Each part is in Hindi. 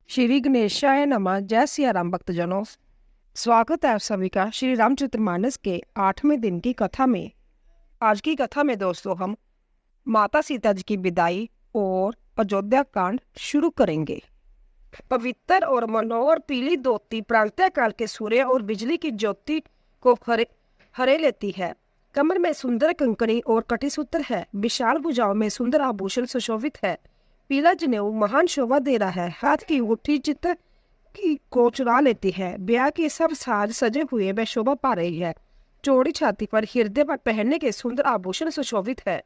श्री गणेशाय नमः। जय सिया राम भक्तजनों, स्वागत है आप सभी का श्री रामचरितमानस के 8वें दिन की कथा में। आज की कथा में दोस्तों हम माता सीता जी की विदाई और अयोध्या कांड शुरू करेंगे। पवित्र और मनोहर पीली धोती प्रातः काल के सूर्य और बिजली की ज्योति को हरे लेती है। कमर में सुंदर कंकणी और कटिसूत्र है। विशाल भुजाओं में सुंदर आभूषण सुशोभित है। पीला जनेऊ महान शोभा दे रहा है। हाथ की अंगूठी चित्त की को चुरा लेती है। ब्याह के सब साज सजे हुए वह शोभा पा रही है। चौड़ी छाती पर हृदय पर पहनने के सुंदर आभूषण सुशोभित है।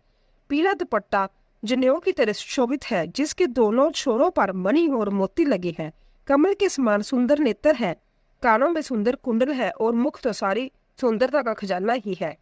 पीला दुपट्टा जनेऊ की तरह सुशोभित है, जिसके दोनों छोरों पर मणि और मोती लगे हैं। कमल के समान सुंदर नेत्र है। कानों में सुंदर कुंडल है और मुख तो सारी सुंदरता का खजाना ही है।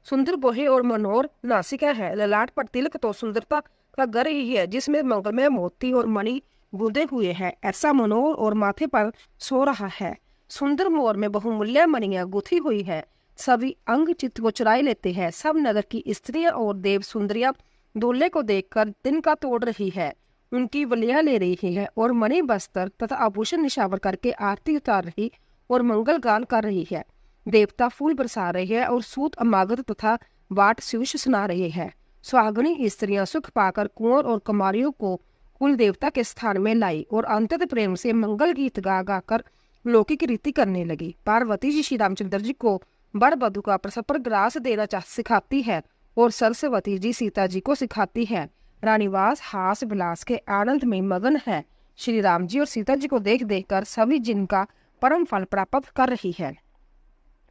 सुंदर बोहे और मनोहर नासिका है। ललाट पर तिलक तो सुंदरता का घर ही है, जिसमें मंगलमय मोती और मणि गूंदे हुए हैं। ऐसा मनोहर और माथे पर सो रहा है। सुंदर मोर में बहुमूल्य मणियां गुथी हुई है। सभी अंग चित्त को चुराए लेते हैं। सब नगर की स्त्रियां और देव सुंदरियां दूल्हे को देखकर तिनका तोड़ रही है। उनकी बलियां ले रही है और मणि बस्तर तथा आभूषण निशावर करके आरती उतार रही और मंगल गान कर रही है। देवता फूल बरसा रहे हैं और सूत अमागत तथा वाट शिवश सुना रहे हैं। सुहागनी स्त्रियां सुख पाकर कुंवर और कुमारियों को कुल देवता के स्थान में लाई और अंतत प्रेम से मंगल गीत गा गाकर लौकिक रीति करने लगी। पार्वती जी श्री रामचंद्र जी को बड़ बधु का परस्पर ग्रास देना सिखाती है और सरस्वती जी सीता जी को सिखाती है। रानीवास हास विलास के आनंद में मगन है। श्री राम जी और सीता जी को देख देख कर सभी जिनका परम फल प्राप्त कर रही है।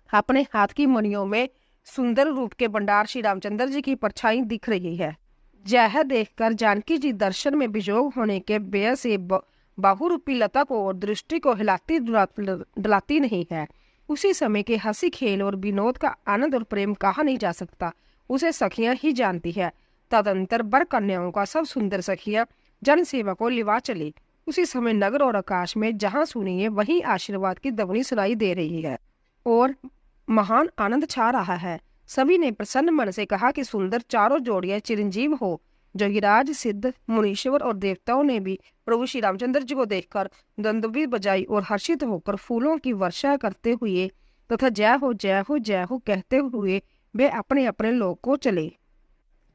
अपने हाथ की मणियों में सुंदर रूप के भंडार श्री रामचंद्र जी की परछाई दिख रही है। यह देखकर जानकी जी दर्शन में विजोग होने के व्यय से बहुरूपी लता को और दृष्टि को हिलाती डुलाती नहीं है। उसी समय के हंसी खेल और विनोद का आनंद और प्रेम कहा नहीं जा सकता, उसे सखियां ही जानती है। तदंतर बर कन्याओं का सब सुंदर सखियां जन सेवा को लिवा चली। उसी समय नगर और आकाश में जहां सुनिए वहीं आशीर्वाद की ध्वनि सुनाई दे रही है और महान आनंद छा रहा है। सभी ने प्रसन्न मन से कहा कि सुंदर चारों जोड़ियां चिरंजीव हो। जोगिराज सिद्ध मुनीश्वर और देवताओं ने भी प्रभु श्री रामचंद्र जी को देखकर दंडुबी बजाई और हर्षित होकर फूलों की वर्षा करते हुए तथा जय हो जय हो जय हो कहते हुए वे अपने अपने लोक को चले।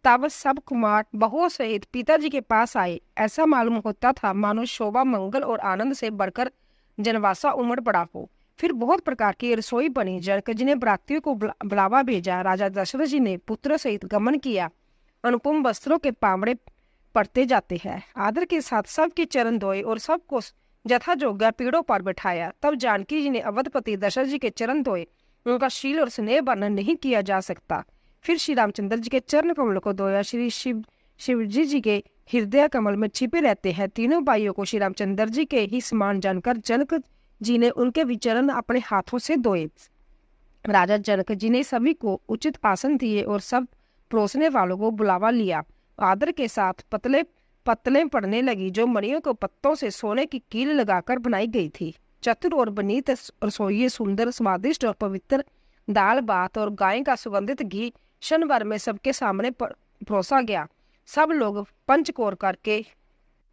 तब सब कुमार बहुओं सहित पिताजी के पास आए। ऐसा मालूम होता था मानो शोभा मंगल और आनंद से बढ़कर जनवासा उमड़ पड़ा हो। फिर बहुत प्रकार की रसोई बनी। जनक जी ने बरातियों को बुलावा भेजा। राजा दशरथ जी ने पुत्र सहित गमन किया। अनुपम वस्त्रों के पावड़े पड़ते जाते हैं। आदर के साथ सबके चरण धोए और सबको जथा जोग्य पीड़ों पर बैठाया। तब जानकी जी ने अवधपति दशरथ जी के चरण धोए। उनका शील और स्नेह वर्णन नहीं किया जा सकता। फिर श्री रामचंद्र जी के चरण कमल को धोया। श्री शिव जी के हृदय कमल में छिपे रहते हैं। तीनों भाइयों को श्री रामचंद्र जी के ही समान जानकर जनक जी ने उनके विचरण अपने हाथों से धोए। राजा जनक जी ने सभी को उचित आसन दिए और सब परोसने वालों को बुलावा लिया। आदर के साथ पतले पड़ने लगी, जो मणियों को पत्तों से सोने की कील लगाकर बनाई गई थी। चतुर और बनीत रसोइये सुंदर स्वादिष्ट और पवित्र दाल भात और गाय का सुगंधित घी क्षण भर में सबके सामने परोसा गया। सब लोग पंचकोर करके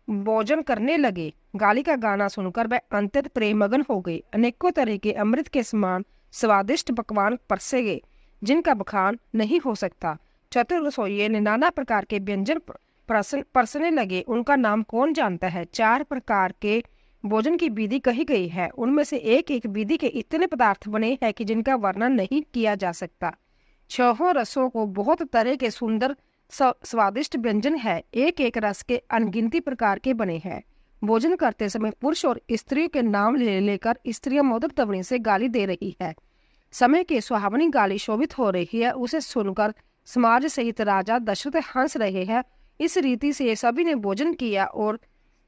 भोजन करने लगे। गाली का गाना सुनकर वह अंतत प्रेमगन हो गई। अनेकों तरह के अमृत के समान स्वादिष्ट पकवान परसे गए, जिनका बखान नहीं हो सकता। चतुर रसोइये ने नाना प्रकार के व्यंजन परसने लगे। उनका नाम कौन जानता है। 4 प्रकार के भोजन की विधि कही गई है। उनमें से एक एक विधि के इतने पदार्थ बने हैं कि जिनका वर्णन नहीं किया जा सकता। 6 रसों को बहुत तरह के सुंदर स्वादिष्ट व्यंजन है। एक एक रस के अनगिनती प्रकार के बने हैं। भोजन करते समय पुरुष और स्त्रियों के नाम लेकर स्त्रियां मधुर ध्वनि से गाली दे रही है। समय के सुहावनी गाली शोभित हो रही है। उसे सुनकर समाज सहित राजा दशरथ हंस रहे हैं। इस रीति से सभी ने भोजन किया और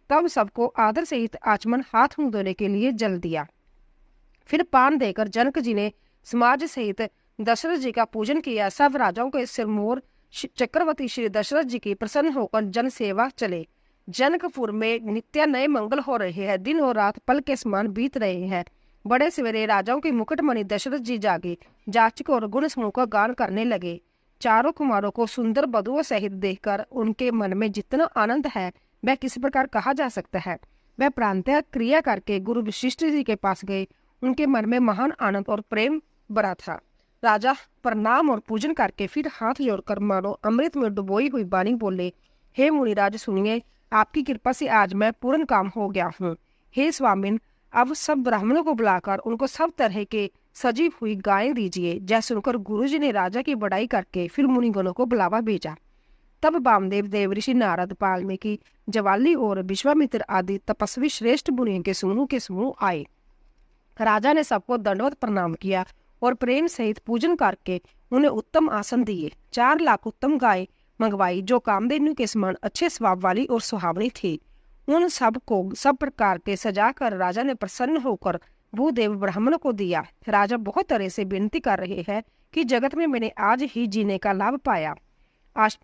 तब सबको आदर सहित आचमन हाथ मुंह धोने के लिए जल दिया। फिर पान देकर जनक जी ने समाज सहित दशरथ जी का पूजन किया। सब राजाओं के सिरमौर चक्रवर्ती श्री दशरथ जी की प्रसन्न होकर जन सेवा चले। जनकपुर में नित्य नए मंगल हो रहे हैं। दिन और रात पल के समान बीत रहे हैं। बड़े सवेरे राजाओं के मुकुटमणि दशरथ जी जागे। जाचक और गुण समूह का गान करने लगे। चारों कुमारों को सुंदर वधुओं सहित देखकर उनके मन में जितना आनंद है वह किस प्रकार कहा जा सकता है। वह प्रांतः क्रिया करके गुरु वशिष्ठ जी के पास गए। उनके मन में महान आनंद और प्रेम भरा था। राजा प्रणाम और पूजन करके फिर हाथ जोड़कर मानो अमृत में डुबोई हुई वाणी बोले, हे मुनिराज सुनिए, आपकी कृपा से आज मैं पूर्ण काम हो गया हूँ। हे स्वामिन, अब सब ब्राह्मणों को बुलाकर उनको सब तरह के सजी हुई गायें दीजिए। जय सुनकर गुरुजी ने राजा की बड़ाई करके फिर मुनिगणों को बुलावा भेजा। तब वामदेव, देवऋषि, नारद, वाल्मीकि, जवाली और विश्वामित्र आदि तपस्वी श्रेष्ठ मुनियों के समूह आए। राजा ने सबको दंडवत प्रणाम किया और प्रेम सहित पूजन करके उन्हें उत्तम आसन दिए। 4 लाख उत्तम गाय मंगवाई जो कामधेनु के समान अच्छे स्वभाव वाली और सुहावनी थी। उन सब को सब प्रकार के सजाकर राजा ने प्रसन्न होकर भूदेव ब्राह्मण को दिया। राजा बहुत तरह से विनती कर रहे हैं कि जगत में मैंने आज ही जीने का लाभ पाया।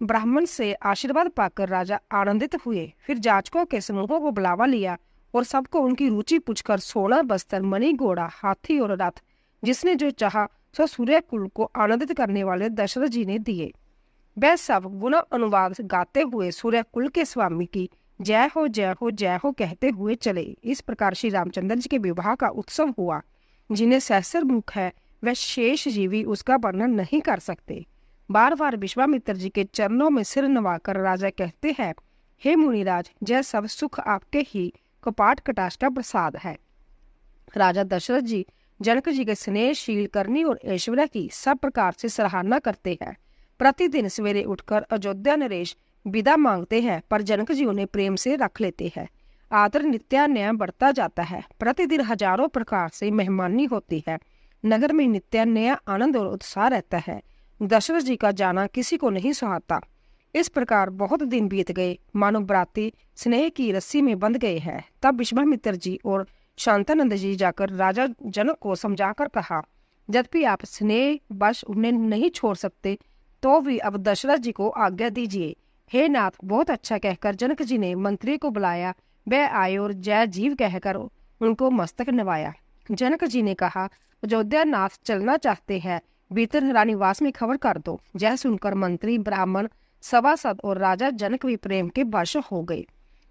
ब्राह्मण से आशीर्वाद पाकर राजा आनंदित हुए। फिर जाचकों के समूहों को बुलावा लिया और सबको उनकी रुचि पूछकर सोना, बस्तर, मणि, घोड़ा, हाथी और रथ जिसने जो चाहा सो सूर्य कुल को आनंदित करने वाले दशरथ जी ने दिए। वह सब गुण अनुवाद गाते हुए सूर्य कुल के स्वामी की जय हो जय हो जय हो कहते हुए चले। इस प्रकार श्री रामचंद्र जी के विवाह का उत्सव हुआ। जिन्हें सहस्र मुख है वह शेष जीवी उसका वर्णन नहीं कर सकते। बार बार विश्वामित्र जी के चरणों में सिर नवाकर राजा कहते हैं, हे मुनिराज, जय सब सुख आपके ही कपाट कटाक्ष का प्रसाद है। राजा दशरथ जी जनक जी के स्नेहशील करनी और ऐश्वर्य की सब प्रकार से सराहना करते हैं। प्रतिदिन सवेरे उठकर अयोध्या नरेश विदा मांगते हैं, पर जनक जी उन्हें प्रेम से रख लेते हैं। आदर नित्यान्याय बढ़ता जाता है। प्रतिदिन हजारों प्रकार से मेहमानी होती है। नगर में नित्यान्याय आनंद और उत्साह रहता है। दशरथ जी का जाना किसी को नहीं सुहाता। इस प्रकार बहुत दिन बीत गए, मानो बराती स्नेह की रस्सी में बंध गए हैं। तब विश्वामित्र जी और शांतानंद जी जाकर राजा जनक को समझाकर कहा, यद्यपि आप स्नेह वश उन्हें नहीं छोड़ सकते तो भी अब दशरथ जी को आज्ञा दीजिए। हे नाथ, बहुत अच्छा कहकर जनक जी ने मंत्री को बुलाया। वह आए और जय जीव कहकर उनको मस्तक नवाया। जनक जी ने कहा, अयोध्या नाथ चलना चाहते हैं, भीतर रानीवास में खबर कर दो। जय सुनकर मंत्री, ब्राह्मण, सभासद और राजा जनक भी प्रेम के वश हो गए।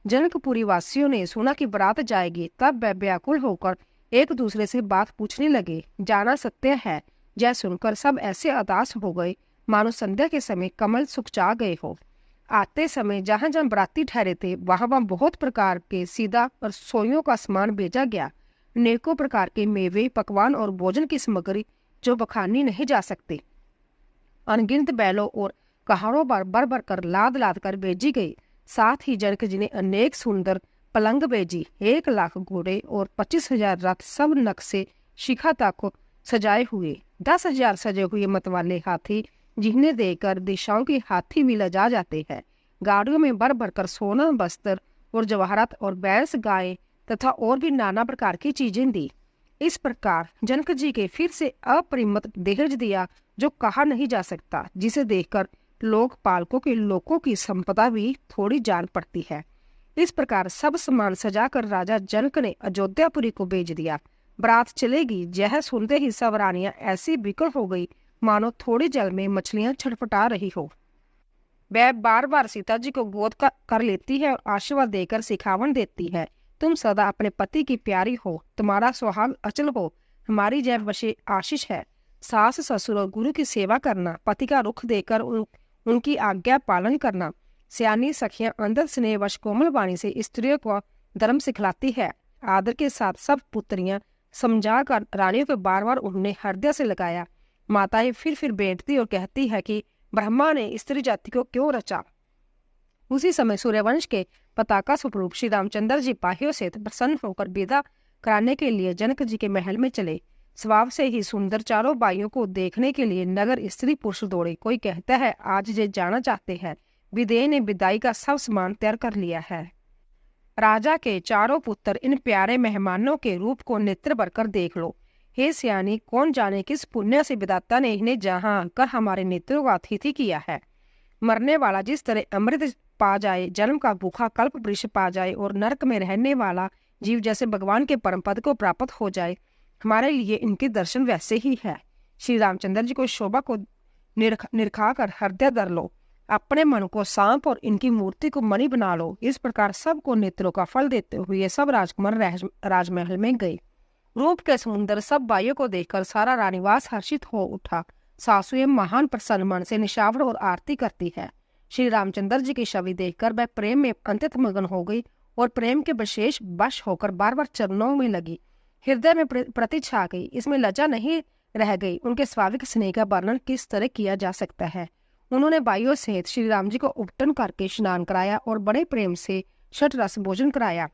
जनकपुरी वासियों ने सुना कि बारात जाएगी, तब वह व्याकुल होकर एक दूसरे से बात पूछने लगे। जाना सत्य है। जय सुनकर सब ऐसे उदास हो गए मानो संध्या के समय कमल सुखचा गए हो। आते समय जहां जहां बराती ठहरे थे वहां बहुत प्रकार के सीधा और सोइयों का सामान भेजा गया। अनेकों प्रकार के मेवे, पकवान और भोजन की सामग्री जो बखानी नहीं जा सकती। अनगिनत बैलों और कहारों पर भर भर कर लाद लाद कर भेजी गई। साथ ही जनक जी ने अनेक सुंदर पलंग भेजी। 1 लाख घोड़े और 25,000 रथ सब नक्शे शिखा तक सजाए हुए। 10,000 सजे हुए मतवाले हाथी जिन्हें देकर दिशाओं के हाथी भी लजा जाते हैं। गाड़ियों में भर भर कर सोना, बस्तर और जवाहरात और बैस, गाय तथा और भी नाना प्रकार की चीजें दी। इस प्रकार जनक जी के फिर से अपरिमित दहेज दिया जो कहा नहीं जा सकता, जिसे देखकर लोक पालकों के लोगों की संपदा भी थोड़ी जान पड़ती है। इस प्रकार सब सामान सजाकर राजा जनक ने अयोध्यापुरी को भेज दिया। बारात चलेगी, यह सुनते ही सब रानियां ऐसी विकल हो गई मानो थोड़ी जल में मछलियां छटपटा रही हो। वह बार बार सीता जी को गोद कर लेती है और आशीर्वाद देकर सिखावन देती है, तुम सदा अपने पति की प्यारी हो, तुम्हारा सुहाग अचल हो, हमारी जय बशे आशीष है। सास, ससुर और गुरु की सेवा करना, पति का रुख देकर उनकी आज्ञा पालन करना। सियानी सखियां अंदर स्नेहवश कोमल वाणी से स्त्रियों को धर्म सिखलाती है। आदर के साथ सब पुत्रियां समझा कर रानियों को बार बार उन्हें हृदय से लगाया। माताएं फिर बैठती और कहती है कि ब्रह्मा ने स्त्री जाति को क्यों रचा। उसी समय सूर्यवंश के पताका स्वरूप श्री रामचंद्र जी पाहियों से प्रसन्न होकर विदा कराने के लिए जनक जी के महल में चले। स्वभाव से ही सुंदर चारों बाइयों को देखने के लिए नगर स्त्री पुरुष दौड़े। कोई कहता है आज जे जाना चाहते हैं। विदेह ने विदाई का सब सामान तैयार कर लिया है। राजा के चारों पुत्र इन प्यारे मेहमानों के रूप को नेत्र भरकर देख लो। हे सियानी, कौन जाने किस पुण्य से विधाता ने इन्हें जहां आकर हमारे नेत्रों का अतिथि किया है। मरने वाला जिस तरह अमृत पा जाए, जन्म का भूखा कल्प वृक्ष पा जाए और नरक में रहने वाला जीव जैसे भगवान के परम पद को प्राप्त हो जाए, हमारे लिए इनके दर्शन वैसे ही है। श्री रामचंद्र जी को शोभा को निरखा कर हृदय धर लो। अपने मन को सांप और इनकी मूर्ति को मणि बना लो। इस प्रकार सबको नेत्रों का फल देते हुए सब राजकुमार राजमहल में गए। रूप के समुद्र सब भाइयों को देखकर सारा रानीवास हर्षित हो उठा। सासुएं महान प्रसन्न मन से निशावर और आरती करती है। श्री रामचंद्र जी की छवि देखकर वह प्रेम में अंतत मगन हो गई और प्रेम के विशेष वश होकर बार बार चरणों में लगी। हृदय में प्रति छा गई, इसमें लज्जा नहीं रह गई। उनके स्वाभाविक स्नेह का वर्णन किस तरह किया जा सकता है। उन्होंने भाइयों सहित श्री राम जी को उपटन करके स्नान कराया और बड़े प्रेम से छठ रस भोजन कराया।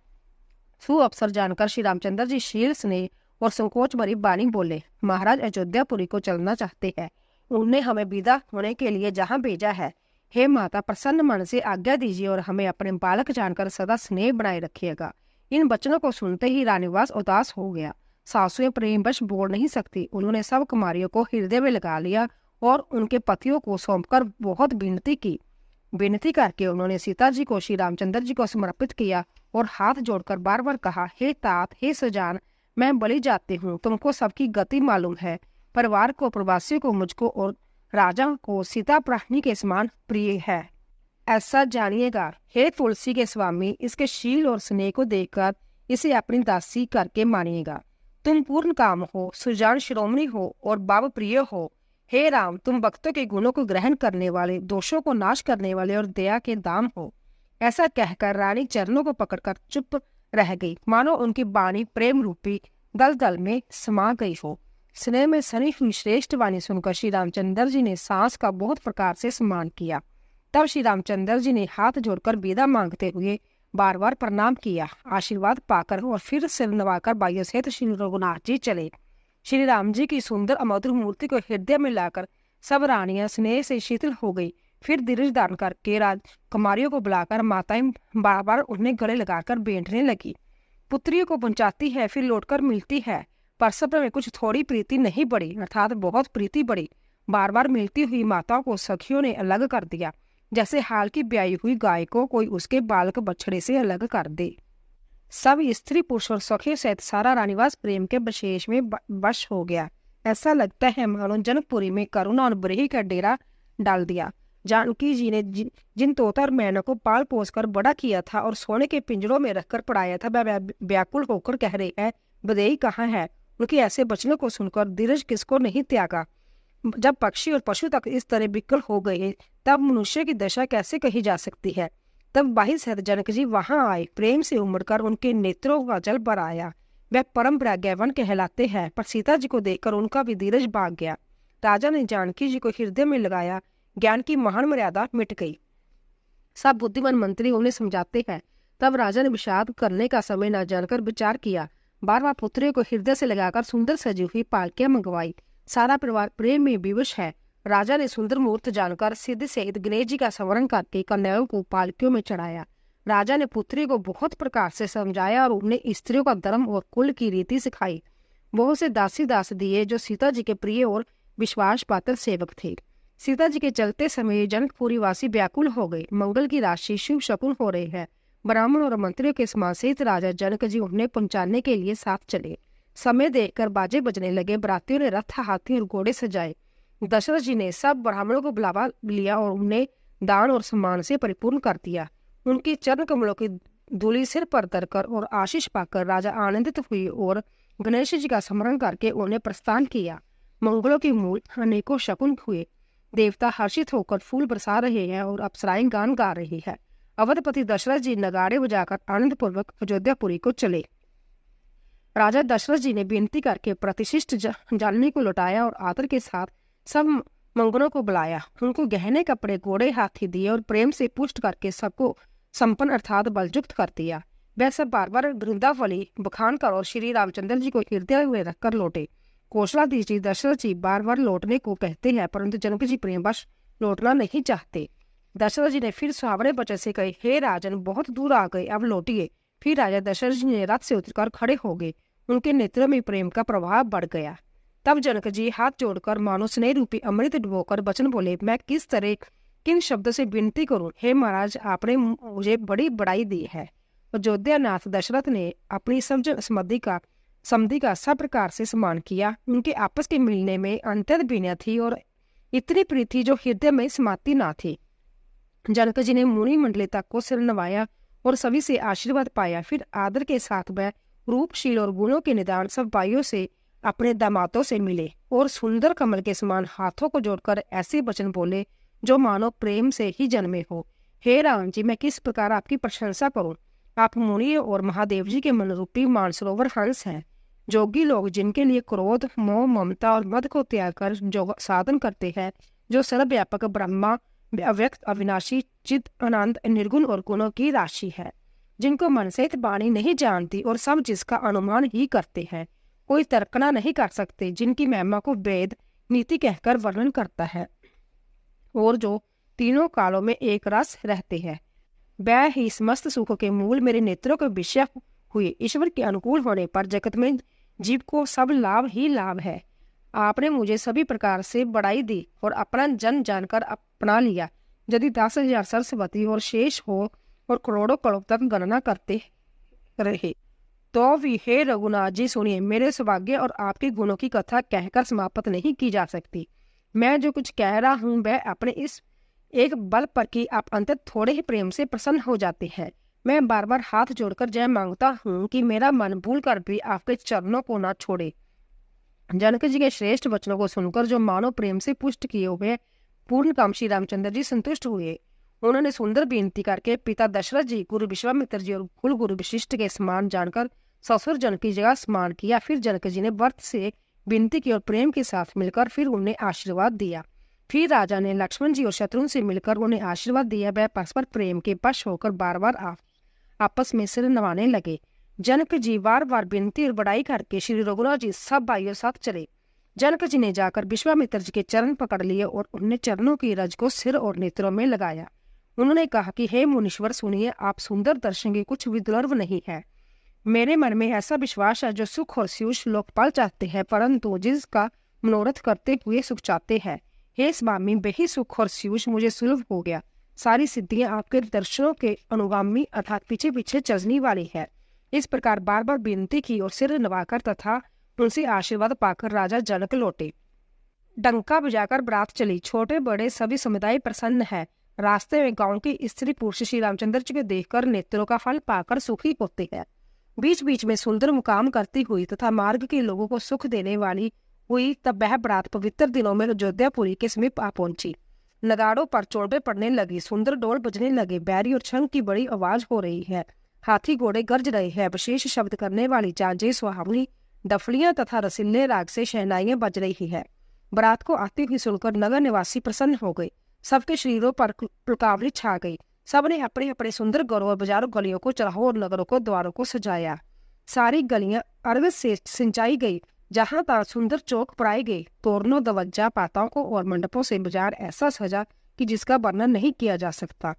सु अवसर जानकर श्री रामचंद्र जी शील स्नेह और संकोच भरी वाणी बोले, महाराज अयोध्यापुरी को चलना चाहते हैं। उन्होंने हमें विदा होने के लिए जहाँ भेजा है। हे माता, प्रसन्न मन से आज्ञा दीजिए और हमें अपने बालक जानकर सदा स्नेह बनाए रखिएगा। इन वचनों को सुनते ही रानीवास उदास हो गया। सासुएं प्रेमवश बोल नहीं सकती। उन्होंने सब कुमारियों को हृदय में लगा लिया और उनके पतियों को सौंपकर बहुत विनती की। विनती करके उन्होंने सीता जी को श्री रामचंद्र जी को समर्पित किया और हाथ जोड़कर बार बार कहा, हे तात, हे सजान, मैं बलि जाती हूँ। तुमको सबकी गति मालूम है। परिवार को, प्रवासियों को, मुझको और राजा को सीता प्राणी के समान प्रिय है, ऐसा जानिएगा। हे तुलसी के स्वामी, इसके शील और स्नेह को देखकर इसे अपनी दासी करके मानिएगा। तुम पूर्ण काम हो, सुजान शिरोमणि हो और बाब प्रिय हो। हे राम, तुम भक्तों के गुणों को ग्रहण करने वाले, दोषों को नाश करने वाले और दया के दाम हो। ऐसा कहकर रानी चरणों को पकड़कर चुप रह गई, मानो उनकी वाणी प्रेम रूपी दलदल में समा गई हो। स्नेह में सनी हुई श्रेष्ठ वाणी सुनकर श्री रामचंद्र जी ने सास का बहुत प्रकार से सम्मान किया। तब श्री रामचंद्र जी ने हाथ जोड़कर विदा मांगते हुए बार बार प्रणाम किया, आशीर्वाद पाकर और फिर सिर नवाकर भाइयों सहित श्री रघुनाथ जी चले। श्री राम जी की सुंदर अमधुर मूर्ति को हृदय में लाकर सब रानियां स्नेह से शीतल हो गई। फिर धीरज दान करके राजकुमारियों को बुलाकर माताएं बार बार उन्हें गले लगाकर बैठने लगी। पुत्रियों को पहुंचाती है, फिर लौटकर मिलती है। परस्पर में कुछ थोड़ी प्रीति नहीं बढ़ी, अर्थात बहुत प्रीति बढ़ी। बार बार मिलती हुई माताओं को सखियों ने अलग कर दिया, जैसे हाल की ब्याई हुई गाय को कोई उसके बालक बछड़े से अलग कर दे। सब स्त्री पुरुष और सखियों सहित सारा रानीवास प्रेम के विशेष में वश हो गया। ऐसा लगता है मानो जनकपुरी में करुणा और बरही का डेरा डाल दिया। जानकी जी ने जिन तोता और मैनों को पाल पोस कर बड़ा किया था और सोने के पिंजरों में रखकर पढ़ाया था, वह व्याकुल होकर कह रहे हैं, बदेई कहाँ है। उनके ऐसे वचनों को सुनकर धीरज किसको नहीं त्यागा। जब पक्षी और पशु तक इस तरह विकल हो गए, तब मनुष्य की दशा कैसे कही जा सकती है। तब बाहिर सहित जनक जी वहां आए। प्रेम से उमड़कर उनके नेत्रों का जल भर आया। वह परम प्रज्ञावान कहलाते हैं, पर सीता जी को देखकर उनका भी धीरज भाग गया। राजा ने जानकी जी को हृदय में लगाया। ज्ञान की महान मर्यादा मिट गई। सब बुद्धिमान मंत्री उन्हें समझाते हैं। तब राजा ने विषाद करने का समय न जानकर विचार किया। बार बार पुत्रियों को हृदय से लगाकर सुंदर सजी हुई पालकियां मंगवाई। सारा परिवार प्रेम में विवश है। राजा ने सुंदर मुहूर्त जानकर सिद्ध सहित गणेश जी का स्मरण करके कन्याओं को पालकियों में चढ़ाया। राजा ने पुत्री को बहुत प्रकार से समझाया और उन्हें स्त्रियों का धर्म और कुल की रीति सिखाई। बहुत से दासी दास दिए जो सीता जी के प्रिय और विश्वास पात्र सेवक थे। सीता जी के चलते समय जनकपुरी वासी व्याकुल हो गए। मंगल की राशि शुभ शकुन हो रही है। ब्राह्मण और मंत्रियों के समान सहित राजा जनक जी उन्हें पहुंचाने के लिए साथ चले। समय देखकर बाजे बजने लगे। बरातियों ने रथ, हाथी और घोड़े सजाए। दशरथ जी ने सब ब्राह्मणों को बुलावा लिया और उन्हें दान और सम्मान से परिपूर्ण कर दिया। उनकी चरण कमलों की धूलि सिर पर धरकर और आशीष पाकर राजा आनंदित हुए और गणेश जी का स्मरण करके उन्हें प्रस्थान किया। मंगलों के मूल अनेकों शकुन हुए। देवता हर्षित होकर फूल बरसा रहे हैं और अप्सराएं गान गा रही है। अवधपति दशरथ जी नगाड़े बजाकर आनंद पूर्वक अयोध्यापुरी को चले। राजा दशरथ जी ने विनती करके प्रतिष्ठित जाननी को लौटाया और आदर के साथ सब मंगलों को बुलाया। उनको गहने कपड़े, घोड़े, हाथी दिए और प्रेम से पुष्ट करके सबको संपन्न अर्थात बलयुक्त कर दिया। वह सब बार बार वृंदावली बखान कर और श्री रामचंद्र जी को हृदय में रखकर लौटे। कौशलाधीश जी दशरथ जी बार बार लौटने को कहते हैं, परंतु जनक जी प्रेमवश लौटना नहीं चाहते। दशरथ जी ने फिर सुहावने वचन से कहे, हे राजन, बहुत दूर आ गए, अब लौटिए। फिर राजा दशरथ जी ने रथ से उतरकर खड़े हो गए। उनके नेत्रों में प्रेम का प्रभाव बढ़ गया। तब जनक जी हाथ जोड़कर मानो स्नेह रूपी अमृत डुबोकर वचन बोले, मैं किस तरह किन शब्दों से विनती करूं। हे महाराज, आपने मुझे बड़ी बड़ाई दी है। अयोध्या नाथ दशरथ ने अपनी समधि का सब प्रकार से सम्मान किया। उनके आपस के मिलने में अंतर्भिन्नता थी और इतनी प्रीति जो हृदय में समाती ना थी। जनक जी ने मुनि मंडलिता को सिर नवाया और सभी से आशीर्वाद पाया। फिर आदर के साथ वह रूपशील और गुणों के निदान सब भाइयों से अपने दामादों से मिले और सुंदर कमल के समान हाथों को जोड़कर ऐसे वचन बोले जो मानो प्रेम से ही जन्मे हो। हे राम जी, मैं किस प्रकार आपकी प्रशंसा करूं? आप मुनि और महादेव जी के मनरूपी मानसरोवर हंस हैं। जोगी लोग जिनके लिए क्रोध, मोह, ममता और मद को त्याग कर जो साधन करते हैं, जो सर्वव्यापक ब्रह्मा, अव्यक्त, अविनाशी, चित, अनंत, निर्गुण और गुणों की राशि है, जिनको मन सहित वाणी नहीं जानती और सब जिसका अनुमान ही करते हैं, कोई तर्कना नहीं कर सकते, जिनकी महिमा को वेद नीति कहकर वर्णन करता है और जो तीनों कालों में एक रस रहते हैं, वह ही समस्त सुख के मूल मेरे नेत्रों के विषय हुए। ईश्वर के अनुकूल होने पर जगत में जीव को सब लाभ ही लाभ है। आपने मुझे सभी प्रकार से बढ़ाई दी और अपना जन जानकर अपना लिया। यदि 10,000 सरस्वती और शेष हो और करोड़ों करोड़ तक गणना करते रहे तो भी हे रघुनाथ जी सुनिए, मेरे सौभाग्य और आपके गुणों की कथा कहकर समाप्त नहीं की जा सकती। मैं जो कुछ कह रहा हूँ वह अपने इस एक बल पर कि आप अंत थोड़े ही प्रेम से प्रसन्न हो जाते हैं। मैं बार बार हाथ जोड़कर जय मांगता हूँ कि मेरा मन भूल कर भी आपके चरणों को न छोड़े। जनक जी के श्रेष्ठ वचनों को सुनकर जो मानव प्रेम से पुष्ट किए हुए पूर्ण काम श्री रामचंद्र जी संतुष्ट हुए। उन्होंने सुंदर बेनती करके पिता दशरथ जी, गुरु विश्वामित्र जी और कुल गुरु वशिष्ठ के समान जानकर ससुर जनक की जगह स्मरण किया। फिर जनक जी ने व्रत से विनती की और प्रेम के साथ मिलकर फिर उन्हें आशीर्वाद दिया। फिर राजा ने लक्ष्मण जी और शत्रुघ्न से मिलकर उन्हें आशीर्वाद दिया। वह परस्पर प्रेम के वश होकर बार बार आपस में सिर नवाने लगे। जनक जी बार बार विनती और बड़ाई करके श्री रघुनाथ जी सब भाइयों साथ चले। जनक जी ने जाकर विश्वामित्र जी के चरण पकड़ लिए और उन्हें चरणों की रज को सिर और नेत्रों में लगाया। उन्होंने कहा कि हे मुनीश्वर सुनिए, आप सुंदर दर्शन की कुछ भी दुर्लभ नहीं है। मेरे मन में ऐसा विश्वास है जो सुख और सुयश लोकपाल चाहते हैं, परंतु जिसका मनोरथ करते हुए सुख चाहते हैं। हे स्वामी, वही सुख और सुयश मुझे सुलभ हो गया। सारी सिद्धियां आपके दर्शनों के अनुगामी अर्थात पीछे पीछे चलने वाली है। इस प्रकार बार बार विनती की और सिर नवाकर तथा उनसे आशीर्वाद पाकर राजा जनक लौटे। डंका बजाकर बारात चली। छोटे बड़े सभी समुदाय प्रसन्न है। रास्ते में गांव की स्त्री पुरुष श्री रामचंद्र जी को देखकर नेत्रों का फल पाकर सुखी होते हैं। बीच बीच में सुंदर मुकाम करती हुई तथा मार्ग के लोगों को सुख देने वाली हुई तब वह बारात पवित्र दिनों में अयोध्यापुरी के समीप आ पहुंची। नगाड़ों पर चोड़बे पड़ने लगी, सुंदर डोल बजने लगे, बैरी और छंग की बड़ी आवाज हो रही है, हाथी घोड़े गरज रहे हैं, विशेष शब्द करने वाली जांजे, सुहावनी डफलियां तथा रसीले राग से शहनाइयां बज रही है। बारात को आती हुई सुनकर नगर निवासी प्रसन्न हो गए। सबके शरीरों पर पुलकावली छा गई। सबने अपने अपने सुंदर घरों और बाजारों गलियों को, चौराहों और नगरों को, द्वारों को सजाया। सारी गलियां अर्घ से सिंचाई गई। जहां तक सुंदर चौक पड़ाए गए। तोरणों, दवज्जा, पाताओं को और मंडपों से बाजार ऐसा सजा कि जिसका वर्णन नहीं किया जा सकता।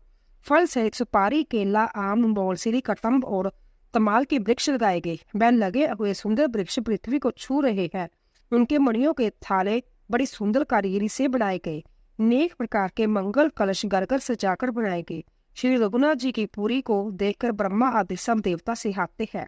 फल सहित सुपारी, केला, आम, मौलसिरी, कटम्ब और तमाल के वृक्ष लगाए गए। वह लगे हुए सुंदर वृक्ष पृथ्वी को छू रहे हैं। उनके मणियों के थाले बड़ी सुंदर कारीगरी से बनाए गए। अनेक प्रकार के मंगल कलश गरगर सजाकर बनाए गए। श्री रघुनाथ जी की पुरी को देखकर ब्रह्मा आदि सब देवता सिहाते हैं।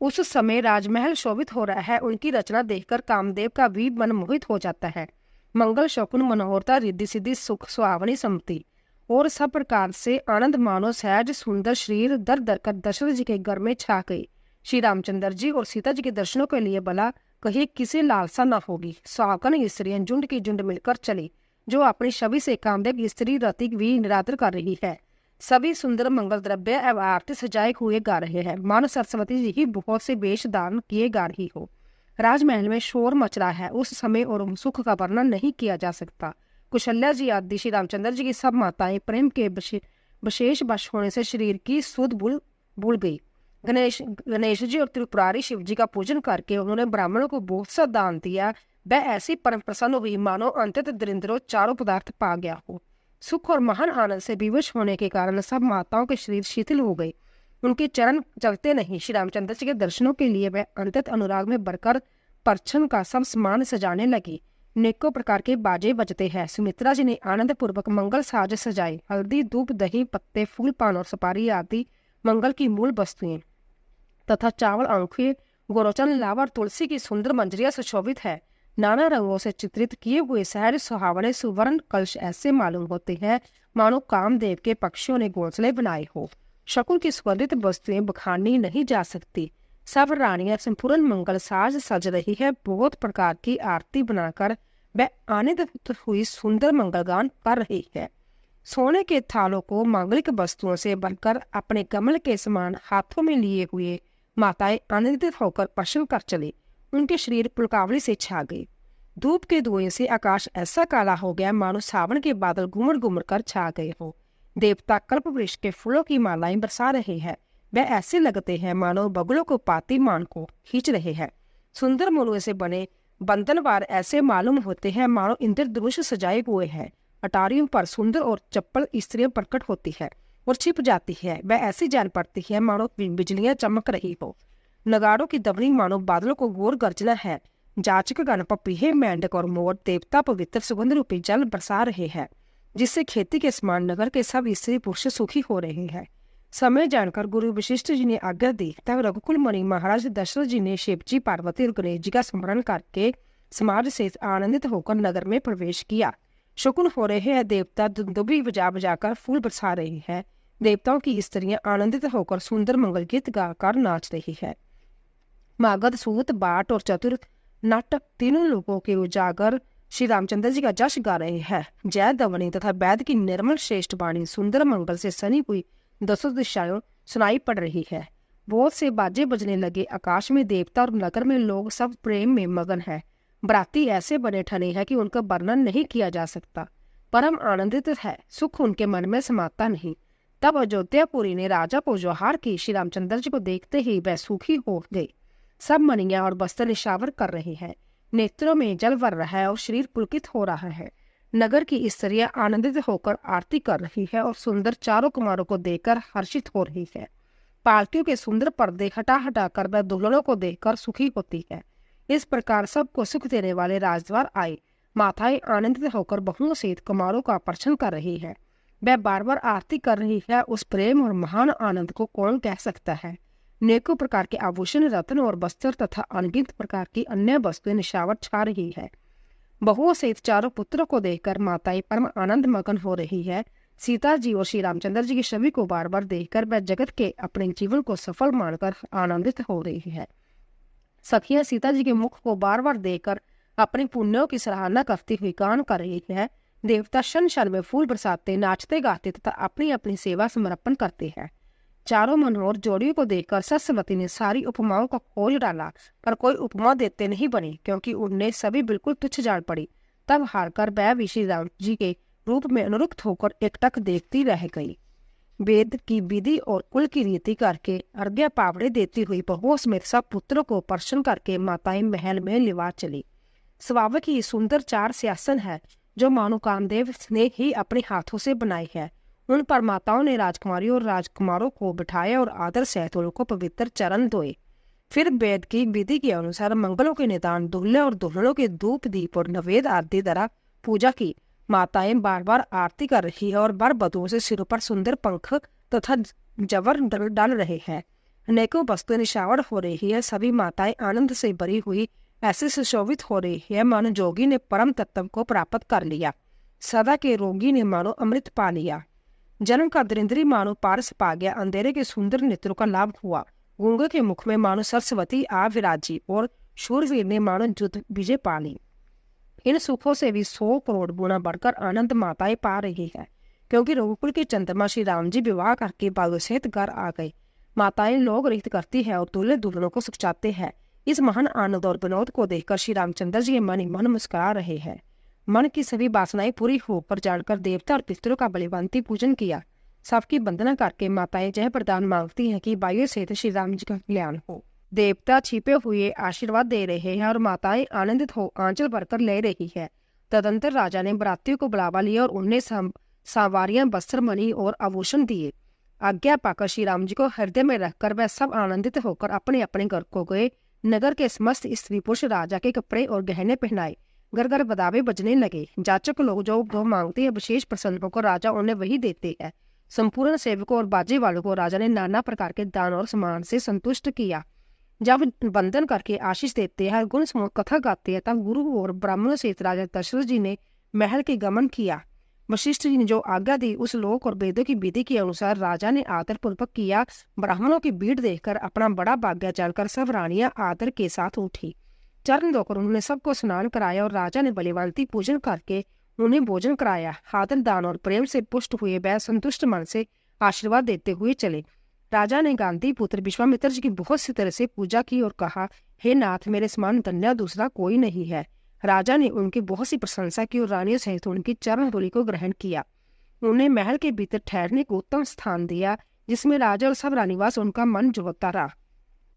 उस समय राजमहल शोभित हो रहा है। उनकी रचना देखकर कामदेव का भी मन मोहित हो जाता है। मंगल, शकुन, मनोहरता, रिद्धि सिद्धि, सुख, सुहावनी, सम्मति और सब प्रकार से आनंद मानो सहज सुंदर शरीर दर दर कर दशरथ जी के घर में छा गई। श्री रामचंद्र जी और सीता जी के दर्शनों के लिए भला कहीं किसी लालसा न होगी। सुहागन स्त्रियां झुंड की झुंड मिलकर चली, जो अपनी छवि से कामदेव की स्त्री रति भी निरादर कर रही है। सभी सुंदर मंगल द्रव्य एवं आरती सजाए हुए गा रहे हैं। मानो सरस्वती जी ही बहुत से वेश दान किए गा रही हो। राजमहल में शोर मच रहा है। उस समय और सुख का वर्णन नहीं किया जा सकता। कुशल्या जी आदि श्री रामचंद्र जी की सब माताएं प्रेम के विशेष वश होने से शरीर की सुध भूल गई। गणेश जी और त्रिपुरारी शिव जी का पूजन करके उन्होंने ब्राह्मणों को बहुत सा दान दिया। वह ऐसी परम प्रसन्न हुई मानो अंतत दरिद्रों चारों पदार्थ पा गया हो। सुख और महान आनंद से विवश होने के कारण सब माताओं के शरीर शिथिल हो गए। उनके चरण चलते नहीं। श्री रामचंद्र जी के दर्शनों के लिए वह अंतत अनुराग में बढ़कर परछन का सब सामान सजाने लगी। अनेकों प्रकार के बाजे बजते हैं। सुमित्रा जी ने आनंद पूर्वक मंगल साज सजाए। हल्दी, धूप, दही, पत्ते, फूल, पान और सुपारी आदि मंगल की मूल वस्तुएं तथा चावल, आंखें, गोरोचन, लावा और तुलसी की सुंदर मंजरियां सुशोभित है। नाना रंगों से चित्रित किए हुए शहर सुहावने सुवर्ण कलश ऐसे मालूम होते हैं मानो कामदेव के पक्षियों ने घोंसले बनाए हो। शकुन की सुगंधित वस्तुएं बखानी नहीं जा सकती। सब रानियां संपूर्ण मंगल साज सज रही है। बहुत प्रकार की आरती बनाकर वह आनंदित हुई सुंदर मंगलगान कर रही है। सोने के थालों को मांगलिक वस्तुओं से भरकर अपने कमल के समान हाथों में लिए हुए माताएं आनंदित होकर पश्चिम कर चली। उनके शरीर पुलकावली से छा गई। धूप के धुएं से आकाश ऐसा काला हो गया मानो सावन के बादल घूमड़ घूमड़ कर छा गए हो। देवता कल्प वृक्ष के फूलों की मालाएं बरसा रहे हैं। वह ऐसे लगते हैं मानो बगुलों को पाती मान को खींच रहे हैं। सुंदर मोनुए से बने बंधनवार ऐसे मालूम होते हैं मानो इंद्रधनुष सजाए हुए हैं। अटारियों पर सुंदर और चप्पल स्त्रियां प्रकट होती है और छिप जाती है। वह ऐसी जान पड़ती है मानो बिजलियां चमक रही हो। नगाड़ों की दबनी मानो बादलों को घोर गर्जना है। जाचक गण पपीहे मेंढक और मोर देवता पवित्र सुगंध रूपी जल बरसा रहे हैं, जिससे खेती के समान नगर के सब स्त्री पुरुष सुखी हो रहे हैं। समय जानकर गुरु वशिष्ठ जी ने आज्ञा दी। तब रघुकुल मुनि महाराज दशरथ जी ने शिव जी, पार्वती और गणेश जी का स्मरण करके समाज से आनंदित होकर नगर में प्रवेश किया। शकुन हो रहे हैं। देवता दुंदुभी बजा बजाकर फूल बरसा रहे हैं। देवताओं की स्त्रियां आनंदित होकर सुंदर मंगल गीत गाकर नाच रही है। मागध, सूत, बाट और चतुर नट तीनों लोगों के उजागर श्री रामचंद्र जी का जश गा रहे हैं। जय दवनी तथा वैद की निर्मल श्रेष्ठ वाणी सुंदर मंगल से सनी हुई दसों दिशाओं सुनाई पड़ रही है। बहुत से बाजे बजने लगे। आकाश में देवता और नगर में लोग सब प्रेम में मगन है। बराती ऐसे बने ठने हैं कि उनका वर्णन नहीं किया जा सकता। परम आनंदित है, सुख उनके मन में समाता नहीं। तब अयोध्यापुरी ने राजा को जोहार की। श्री रामचंद्र जी को देखते ही वह सुखी हो गए। सब मनिया और वस्त्र निशावर कर रहे हैं। नेत्रों में जल भर रहा है और शरीर पुलकित हो रहा है। नगर की स्त्रियां आनंदित होकर आरती कर रही है और सुंदर चारों कुमारों को देखकर हर्षित हो रही है। पालकियों के सुंदर पर्दे हटा हटा कर वह दुल्हनों को देखकर सुखी होती है। इस प्रकार सबको सुख देने वाले राजद्वार आए। माताएं आनंदित होकर बहुओं सहित कुमारों का प्रदर्शन कर रही है। वह बार बार आरती कर रही है। उस प्रेम और महान आनंद को कौन कह सकता है। अनेकों प्रकार के आभूषण, रत्न और वस्त्र तथा अनगिनत प्रकार की अन्य वस्तुएं निशावर छा रही है। बहुओं सहित चारों पुत्रों को देखकर माताएं परम आनंद मगन हो रही है। सीता जी और श्री रामचंद्र जी की छवि को बार बार देखकर वह जगत के अपने जीवन को सफल मानकर आनंदित हो रही है। सखियां सीता जी के मुख को बार बार देखकर अपने पुण्यों की सराहना करती हुई गान कर रही है। देवता क्षण क्षण में फूल बरसाते, नाचते गाते तथा अपनी अपनी सेवा समर्पण करते हैं। चारों मनोहर जोड़ियों को देखकर सरस्वती ने सारी उपमाओं का खोज डाला, पर कोई उपमा देते नहीं बनी, क्योंकि उनने सभी बिल्कुल तुच्छ जान पड़ी। तब हारकर वह भी श्री राम जी के रूप में अनुरुक्त होकर एकटक देखती रह गई। वेद की विधि और कुल की रीति करके अर्घ्य पावड़े देती हुई बहुओं समेत सब पुत्रों को प्रसन्न करके माताएं महल में लिवा चली। स्वाभाविक ही सुंदर 4 सिंहासन है जो मानो कामदेव ने ही अपने हाथों से बनाए हैं। उन पर माताओं ने राजकुमारियों और राजकुमारों को बिठाया और आदर सहित उनको पवित्र चरण धोए। फिर वेद की विधि के अनुसार मंगलों के निदान, दूल्हे और दुल्हनों के धूप दीप और नवेद आदि द्वारा पूजा की। माताएं बार बार आरती कर रही है और वर वधुओं से सिरों पर सुंदर पंख तथा जवर डाल रहे हैं। अनेकों वस्तुएं निशावर हो रही है। सभी माताएं आनंद से भरी हुई ऐसे सुशोभित हो रही है मानो जोगी ने परम तत्व को प्राप्त कर लिया। सदा के रोगी ने मानो अमृत पा लिया। जन्म का दरिंद्री मानो पारस पा गया। अंधेरे के सुंदर नेत्रों का लाभ हुआ। गूंगे के मुख में मानो सरस्वती आ विराजी और शूरवीर ने मानो युद्ध विजय पा ली। इन सुखों से भी 100 करोड़ गुना बढ़कर आनंद माताएं पा रही है, क्योंकि रघुकुल के चंद्रमा श्री राम जी विवाह करके बालू सहित घर आ गए। माताएं लोग रहित करती है और दूल्हे दुल्हनों को सुखचाते हैं। इस महान आनंद और विनोद को देखकर श्री रामचंद्र जी मन ही मन मुस्कुरा रहे हैं। मन की सभी वासनाएं पूरी होकर जानकर देवता और पितरों का बलिवंती पूजन किया। सबकी वंदना करके माताएं जय प्रदान मांगती हैं कि वायु सहित श्री राम जी का कल्याण हो। देवता छिपे हुए आशीर्वाद दे रहे हैं और माताएं आनंदित हो आंचल भरकर ले रही है। तदंतर राजा ने बरातियों को बुलावा लिया और उन्हें सावारियां, वस्त्र, मणि और आभूषण दिए। आज्ञा पाकर श्री राम जी को हृदय में रखकर वह सब आनंदित होकर अपने अपने घर को गए। नगर के समस्त स्त्री पुरुष राजा के कपड़े और गहने पहनाए। घर घर बदावे बजने लगे। जाचक लोग जो मांगते हैं विशेष प्रसंगों को राजा उन्हें वही देते हैं। संपूर्ण सेवकों और बाजे वालों को राजा ने नाना प्रकार के दान और सम्मान से संतुष्ट किया। जब वंदन करके आशीष देते हैं, गुण समूह कथा गाते हैं, तब गुरु और ब्राह्मणों सहित राजा दशरथ जी ने महल के गमन किया। वशिष्ठ जी ने जो आज्ञा दी उस लोक और वेदों की विधि के अनुसार राजा ने आदर पूर्वक किया। ब्राह्मणों की भीड़ देखकर अपना बड़ा भाग्य चलकर सब रानियां आदर के साथ उठी। चरण धोकर उन्होंने सबको स्नान कराया और राजा ने बलिवंती पूजन करके उन्हें भोजन कराया। आदर दान और प्रेम से पुष्ट हुए वह संतुष्ट मन से आशीर्वाद देते हुए चले। राजा ने गांधी पुत्र विश्वामित्र जी की बहुत सी तरह से पूजा की और कहा, हे नाथ, मेरे समान धन्य दूसरा कोई नहीं है। राजा ने उनकी बहुत सी प्रशंसा की और रानियों सहित उनकी चरण धूलि को ग्रहण किया। उन्हें महल के भीतर ठहरने को उत्तम स्थान दिया, जिसमें राजा और सब रानीवास उनका मन जोहता रहा।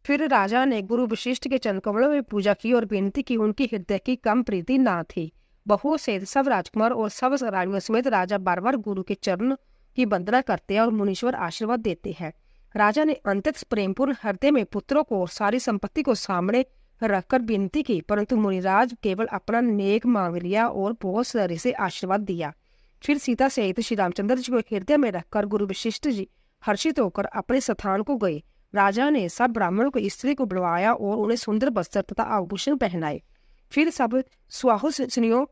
फिर राजा ने गुरु वशिष्ठ के चरण कमलों में पूजा की और विनती की उनकी हृदय की कम प्रीति ना थी। बहुओं सहित सब राजकुमार और सब रानियों समेत राजा बार बार गुरु के चरण की वंदना करते हैं और मुनीश्वर आशीर्वाद देते हैं। राजा ने अंतत प्रेमपूर्ण हृदय में पुत्रों को और सारी संपत्ति को सामने रखकर विनती की, परंतु मुनिराज केवल अपना नेक मांग लिया और बहुत सारे से आशीर्वाद दिया। फिर सीता सहित श्री रामचंद्र जी को हृदय में रखकर गुरु वशिष्ठ जी हर्षित होकर अपने स्थान को गए। राजा ने सब ब्राह्मणों को स्त्री को बुलवाया और उन्हें सुंदर वस्त्र तथा आभूषण पहनाए। फिर सब सुहासिनियों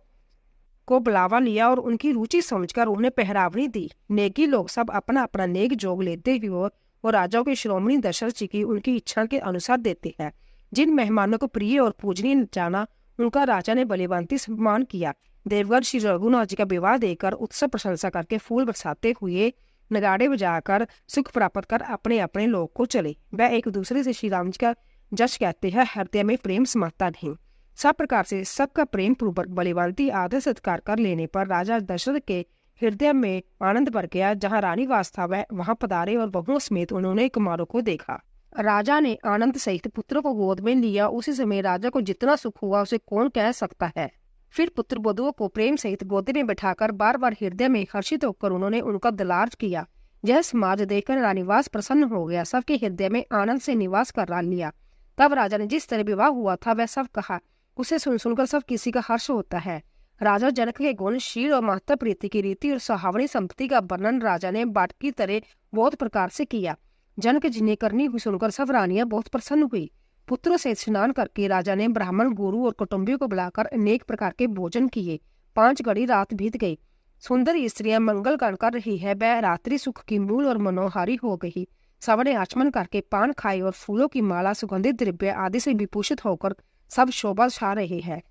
को बुलावा लिया और उनकी रुचि समझकर उन्हें पहरावनी दी। नेकी लोग सब अपना अपना नेक जोग लेते हुए और राजाओं के शिरोमणि दशरथ जी की उनकी इच्छा के अनुसार देते हैं। जिन मेहमानों को प्रिय और पूजनीय जाना, उनका राजा ने बलिवंती सम्मान किया। देवगढ़ श्री रघुनाथ जी का विवाह देकर उत्सव प्रशंसा करके फूल बरसाते हुए नगाड़े बजाकर सुख प्राप्त कर अपने अपने लोक को चले। वह एक दूसरे से श्री राम जी का जश कहते हैं, हृदय में प्रेम समाता नहीं। सब प्रकार से सबका प्रेम पूर्वक बलिवंती आदर सत्कार कर लेने पर राजा दशरथ के हृदय में आनंद भर गया। जहाँ रानीवास था वह वहां पधारे और बहुओं समेत उन्होंने कुमारों को देखा। राजा ने आनंद सहित पुत्रों को गोद में लिया। उसी समय राजा को जितना सुख हुआ उसे कौन कह सकता है। फिर पुत्र वधुओं को प्रेम सहित गोद में बैठाकर बार बार हृदय में हर्षित होकर उन्होंने उनका दुलार किया। यह समाज देखकर रानीवास प्रसन्न हो गया, सबके हृदय में आनंद से निवास कर लिया। तब राजा ने जिस तरह विवाह हुआ था वह सब कहा। उसे सुनकर सब किसी का हर्ष होता है। राजा जनक के गुण, शील और महत्ता, प्रीति की रीति और सुहावनी संपत्ति का वर्णन राजा ने बाट की तरह बहुत प्रकार से किया। जनक जी ने करनी हुई सुनकर सब रानियां बहुत प्रसन्न हुई। पुत्रों से स्नान करके राजा ने ब्राह्मण, गुरु और कुटुंबियों को बुलाकर अनेक प्रकार के भोजन किए। 5 घड़ी रात बीत गई। सुंदर स्त्रियां मंगल गान कर रही है, वह रात्रि सुख की मूल और मनोहारी हो गई। सबने आचमन करके पान खाए और फूलों की माला, सुगंधित द्रव्य आदि से विभूषित होकर सब शोभा छा रहे हैं।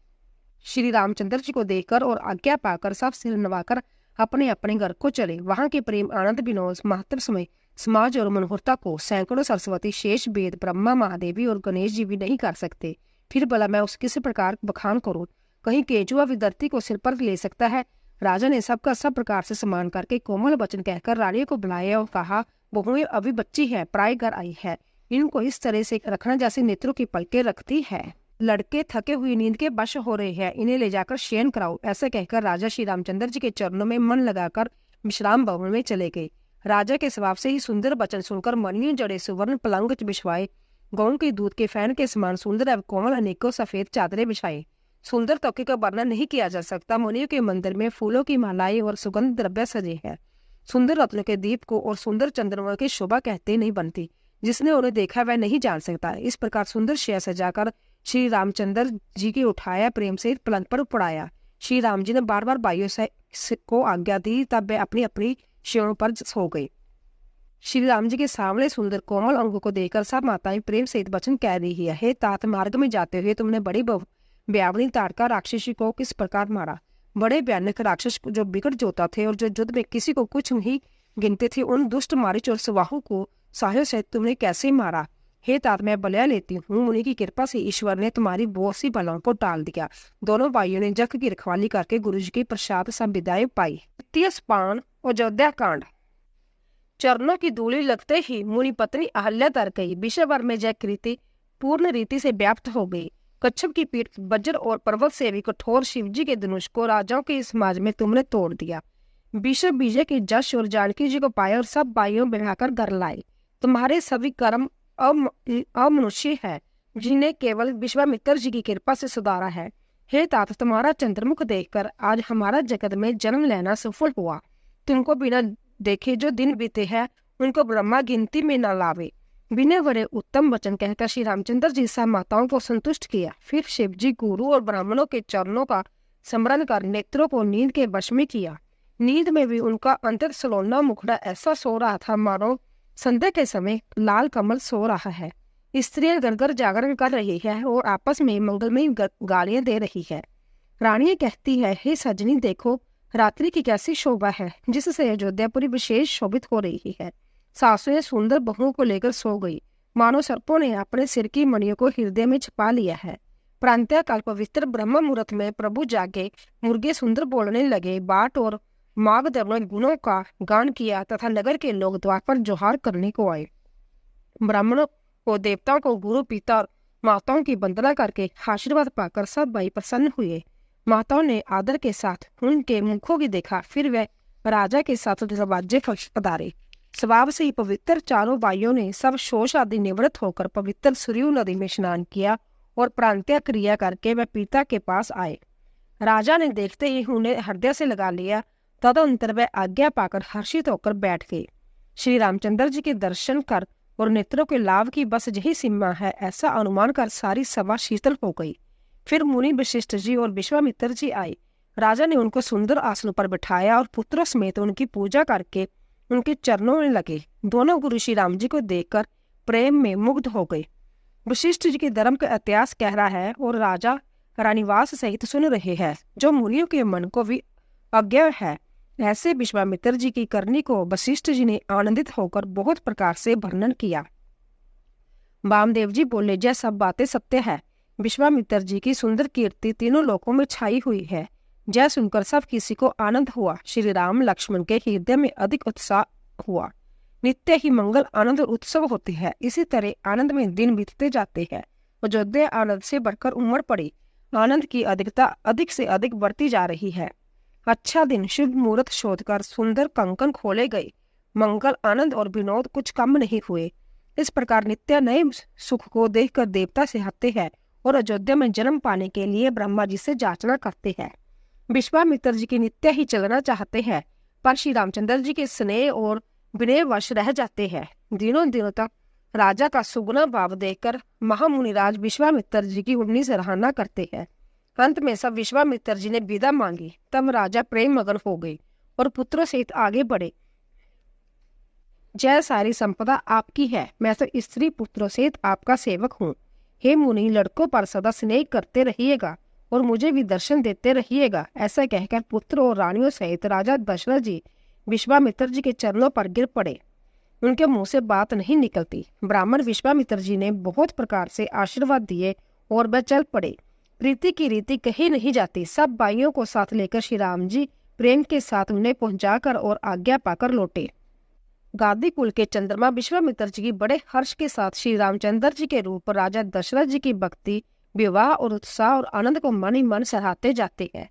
श्री रामचंद्र जी को देखकर और आज्ञा पाकर सब सिर नवाकर अपने अपने घर को चले। वहां के प्रेम, आनंद, विनोद, महत्व, समय, समाज और मनोहरता को सैकड़ों सरस्वती, शेष, वेद, ब्रह्मा, महादेवी और गणेश जी भी नहीं कर सकते। फिर भला मैं उस किसी प्रकार बखान करूं? कहीं केचुआ विद्यार्थी को सिर पर ले सकता है। राजा ने सबका सब प्रकार से सम्मान करके कोमल वचन कहकर रानी को बुलाया और कहा, बहुएं अभी बच्ची है, पराए घर आई है, इनको इस तरह से रखना जैसे नेत्रों की पलकें रखती है। लड़के थके हुए नींद के वश हो रहे हैं, इन्हें ले जाकर शयन कराओ। ऐसा कहकर राजा श्री रामचंद्र जी के चरणों में मन लगाकर विश्राम भवन में चले गए। राजा के स्वभाव से ही सुंदर वचन सुनकर मणियों जड़े सुवर्ण पलंग बिछवाए, गौं के दूध के फैन के समान सुंदर एवं कोमल अनेकों सफेद चादरें बिछाई। सुंदर तोके का वर्णन नहीं किया जा सकता। मुनियों के मंदिर में फूलों की मालाएं और सुगंध द्रव्य सजे हैं। सुंदर रत्नों के दीप को और सुंदर चंद्रमा की शोभा कहते नहीं बनती। जिसने उन्हें देखा वह नहीं जान सकता। इस प्रकार सुंदर शय्या सजाकर श्री रामचंद्र जी की उठाया, प्रेम से पलंग पर पड़ाया। श्री राम जी ने बार बार भाइयों से को आज्ञा दी, तब वे अपनी अपनी शय्यों पर सो गई। श्री राम जी के सामने सुंदर कोमल अंगों को देखकर सब माताएं प्रेम सहित वचन कह रही है, हे तात, मार्ग में जाते हुए तुमने बड़ी व्यावनी ताड़का राक्षसी को किस प्रकार मारा। बड़े भयानक राक्षस जो बिगड़ जोता थे और जो युद्ध में किसी को कुछ नहीं गिनते थे, उन दुष्ट मारीच और सुबाहु को साहियों सहित तुमने कैसे मारा। हे तात, मैं बलिया लेती हूँ, मुनि की कृपा से ईश्वर ने तुम्हारी बहुत सी बलों को टाल दिया। दोनों भाइयों ने जग की रखवाली करके गुरु जी के प्रसाद सब विदाई पाई। द्वितीय स्पान अयोध्या कांड। चरणों की धूलि लगते ही मुनि पत्नी अहल्या तर गई। विश्व भर में जय कृति पूर्ण रीति से व्याप्त हो गई। कच्छप की पीठ वज्र और पर्वत से भी कठोर शिवजी के धनुष को राजाओं के समाज में तुमने तोड़ दिया। विश्व विजय के जश और जानकी जी को पाया और सब भाइयों बढ़ाकर घर लाए। तुम्हारे सभी कर्म अमनुष्य है, जिन्हें केवल विश्वामित्र जी की कृपा से सुधारा है। हे तात, तुम्हारा चंद्रमुख देखकर आज हमारा जगत में जन्म लेना सफल हुआ। तुमको बिना देखे जो दिन बीते हैं उनको ब्रह्मा गिनती में न लावे। बिना बड़े उत्तम वचन कहकर श्री रामचंद्र जी सब माताओं को संतुष्ट किया। फिर शिव जी गुरु और ब्राह्मणों के चरणों का स्मरण कर नेत्रों को नींद के वश में किया। नींद में भी उनका अंतर सलोना मुखड़ा ऐसा सो रहा था मानो संध्या के समय लाल कमल सो रहा है। स्त्रियां गड़गड़ जागरण कर रही है और आपस में मंगलमयी गालियां दे रही है। रानी कहती है, हे सजनी देखो रात्रि की कैसी शोभा है जिससे अयोध्यापुरी विशेष शोभित हो रही है। सासुएं सुंदर बहुओं को लेकर सो गई, मानो सर्पों ने अपने सिर की मणियों को हृदय में छिपा लिया है। प्रांतःकाल पवित्र ब्रह्म मुहूर्त में प्रभु जागे, मुर्गे सुंदर बोलने लगे, बाट और माघ दर्वन गुणों का गान किया तथा नगर के लोग द्वार पर जोहार करने को आए। ब्राह्मणों को, देवताओं को, गुरु पिता और माताओं की वंदना करके आशीर्वाद पाकर सब भाई प्रसन्न हुए। माताओं ने आदर के साथ उनके मुखों की देखा, फिर वे राजा के साथ दरवाजे पर पधारे। स्वभाव से ही पवित्र चारों भाइयों ने सब शोष आदि निवृत्त होकर पवित्र सरयू नदी में स्नान किया और प्रांतीय क्रिया करके वे पिता के पास आए। राजा ने देखते ही उन्हें हृदय से लगा लिया। तदंतर वे आज्ञा पाकर हर्षित होकर बैठ गए। श्री रामचंद्र जी के दर्शन कर और नेत्रों के लाभ की बस यही सीमा है, ऐसा अनुमान कर सारी सभा शीतल हो गई। फिर मुनि वशिष्ठ जी और विश्वामित्र जी आए। राजा ने उनको सुंदर आसन पर बिठाया और पुत्रों समेत उनकी पूजा करके उनके चरणों में लगे। दोनों गुरु श्री राम जी को देखकर प्रेम में मुग्ध हो गए। वशिष्ठ जी के धर्म का इतिहास कह रहा है और राजा रानीवास सहित सुन रहे हैं, जो मुनियों के मन को भी अज्ञा है। ऐसे विश्वामित्र जी की करनी को वशिष्ठ जी ने आनंदित होकर बहुत प्रकार से वर्णन किया। वामदेव जी बोले, यह सब बातें सत्य है। विश्वामित्र जी की सुंदर कीर्ति तीनों लोकों में छाई हुई है। जय सुनकर सब किसी को आनंद हुआ। श्री राम लक्ष्मण के हृदय में अधिक उत्साह हुआ। नित्य ही मंगल आनंद और उत्सव होते हैं। इसी तरह आनंद में दिन बीतते जाते हैं। अयोध्या आनंद से बढ़कर उमड़ पड़ी। आनंद की अधिकता अधिक से अधिक बढ़ती जा रही है। अच्छा दिन शुभ मुहूर्त शोधकर सुंदर कंकन खोले गए। मंगल आनंद और विनोद कुछ कम नहीं हुए। इस प्रकार नित्य नए सुख को देखकर देवता से हटते हैं और अयोध्या में जन्म पाने के लिए ब्रह्मा जी से याचना करते हैं। विश्वामित्र जी की नित्य ही चलना चाहते हैं, पर श्री रामचंद्र जी के स्नेह और विनय वश रह जाते हैं। दिनों दिनों तक राजा का सुगुना भाव देखकर महामुनिराज विश्वामित्र जी की उन्नी सराहना करते हैं। अंत में सब विश्वामित्र जी ने विदा मांगी। तब राजा प्रेम मगन हो गए और पुत्रों सहित आगे बढ़े। जय सारी संपदा आपकी है, मैं तो स्त्री पुत्रों सहित आपका सेवक हूँ। हे मुनि, लड़कों पर सदा स्नेह करते रहिएगा और मुझे भी दर्शन देते रहिएगा। ऐसा कहकर पुत्र और रानियों सहित राजा दशरथ जी विश्वामित्र जी के चरणों पर गिर पड़े। उनके मुंह से बात नहीं निकलती। ब्राह्मण विश्वामित्र जी ने बहुत प्रकार से आशीर्वाद दिए और वह चल पड़े। प्रीति की रीति कही नहीं जाती। सब भाइयों को साथ लेकर श्री राम जी प्रेम के साथ उन्हें पहुंचाकर और आज्ञा पाकर लौटे। गादी कुल के चंद्रमा विश्वामित्र जी की बड़े हर्ष के साथ श्री रामचंद्र जी के रूप राजा दशरथ जी की भक्ति, विवाह और उत्साह और आनंद को मन ही मन सराहते जाते हैं।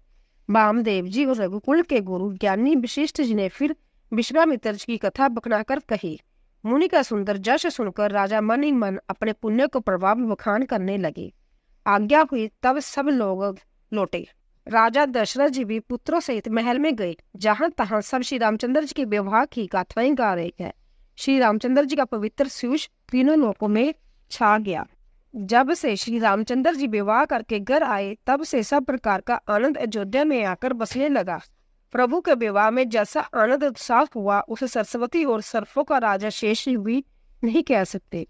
वामदेव जी और रघुकुल के गुरु ज्ञानी वशिष्ठ जी ने फिर विश्वामित्र जी की कथा बखनाकर कही। मुनि का सुंदर जश सुनकर राजा मन ही मन अपने पुण्य को प्रभाव बखान करने लगे। आज्ञा हुई तब सब लोग लौटे। राजा दशरथ जी भी पुत्रों सहित महल में गए। जहां तहां सब श्री रामचंद्र जी के विवाह की गाथाएं गा रहे हैं। श्री रामचंद्र जी का पवित्र सुयश तीनों लोकों में छा गया। जब से श्री रामचंद्र जी विवाह करके घर आए, तब से सब प्रकार का आनंद अयोध्या में आकर बसने लगा। प्रभु के विवाह में जैसा आनंद उत्साह हुआ, उसे सरस्वती और सर्फों का राजा शेष भी नहीं कह सकते।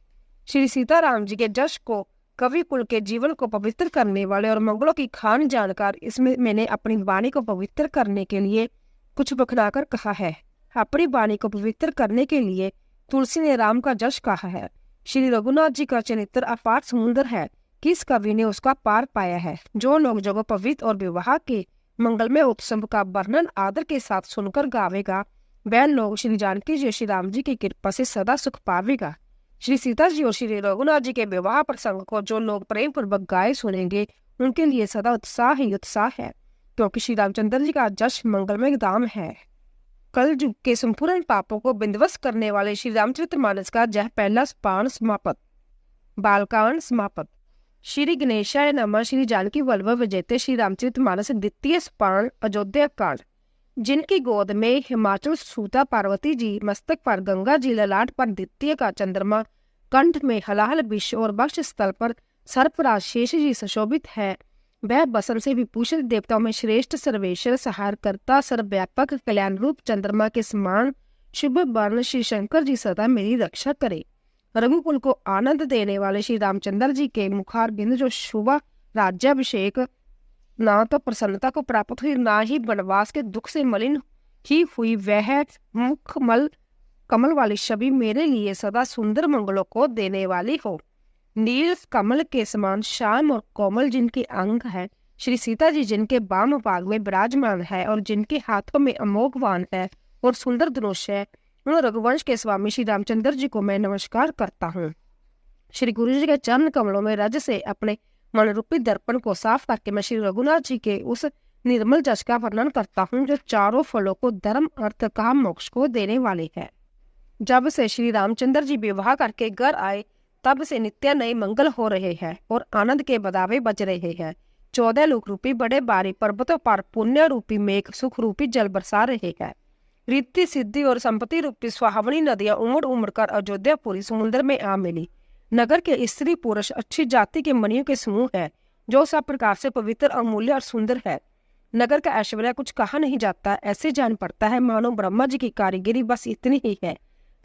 श्री सीताराम जी के जश को, कवि कुल के जीवन को पवित्र करने वाले और मंगलों की खान जानकर इसमें मैंने अपनी वाणी को पवित्र करने के लिए कुछ बखलाकर कहा है। अपनी वाणी को पवित्र करने के लिए तुलसी ने राम का जश कहा है। श्री रघुनाथ जी का चरित्र अपार समुद्र है, किस कवि ने उसका पार पाया है। जो लोग जगह पवित्र और विवाह के मंगलमय उत्सव का वर्णन आदर के साथ सुनकर गावेगा, वह लोग श्री जानकी जी श्री राम जी की कृपा से सदा सुख पावेगा। श्री सीता जी और श्री रघुनाथ जी के विवाह प्रसंग को जो लोग प्रेम पूर्वक गाए सुनेंगे, उनके लिए सदा उत्साह ही उत्साह है, क्योंकि श्री रामचंद्र जी का जश मंगलमय धाम है। कल युग के संपूर्ण पापों को विध्वंस करने वाले श्री रामचरितमानस का यह पहला पान समाप्त। बालकांड समाप्त। श्री गणेशाय नमः। श्री जानकी वल्लभ विजेते श्री रामचरितमानस द्वितीय पान अयोध्या कांड। जिनकी गोद में हिमाचल सूता पार्वती जी, मस्तक पर गंगा जी, ललाट पर द्वितीय का चंद्रमा, कंठ में हलाहल विष और वक्ष स्थल पर सर्पराज शेष जी सुशोभित है। वह बसन से विभूषित देवताओं में श्रेष्ठ, सर्वेश्वर, सहारकर्ता, सर्वव्यापक, कल्याण रूप चंद्रमा के समान शुभ वर्ण श्री शंकर जी सदा मेरी रक्षा करे। रघुकुल को आनंद देने वाले श्री रामचंद्र जी के मुखार बिंद जो शुभ राज्याभिषेक, ना तो प्रसन्नता को प्राप्त हुई, ना ही वनवास के दुख से मलिन ही हुई, वह मुखमल कमल वाली छवि मेरे लिए सदा सुंदर मंगलों को देने वाली हो। नील कमल के समान श्याम और कोमल जिनके अंग है, श्री सीता जी जिनके वाम भाग में विराजमान है और जिनके हाथों में अमोघ बाण है और सुंदर धनुष है, उन रघुवंश के स्वामी श्री रामचंद्र जी को मैं नमस्कार करता हूँ। श्री गुरु जी के चरण कमलों में रज से अपने मन रूपी दर्पण को साफ करके मैं श्री रघुनाथ जी के उस निर्मल जस का वर्णन करता हूँ जो चारों फलों को, धर्म, अर्थ, काम, मोक्ष को देने वाले हैं। जब से श्री रामचंद्र जी विवाह करके घर आए तब से नित्य नए मंगल हो रहे हैं और आनंद के बदावे बज रहे हैं। 14 लोक रूपी बड़े बारी पर्वतों पर पुण्य रूपी मेघ सुख रूपी जल बरसा रहे हैं। रिद्धि सिद्धि और संपत्ति रूपी सुहावनी नदियां उमड़ उमड़ कर अयोध्यापुरी समुद्र में आ मिली। नगर के स्त्री पुरुष अच्छी जाति के मणियों के समूह है जो सब प्रकार से पवित्र, अमूल्य और सुंदर है। नगर का ऐश्वर्य कुछ कहा नहीं जाता, ऐसे जान पड़ता है मानो ब्रह्मा जी की कारीगरी बस इतनी ही है।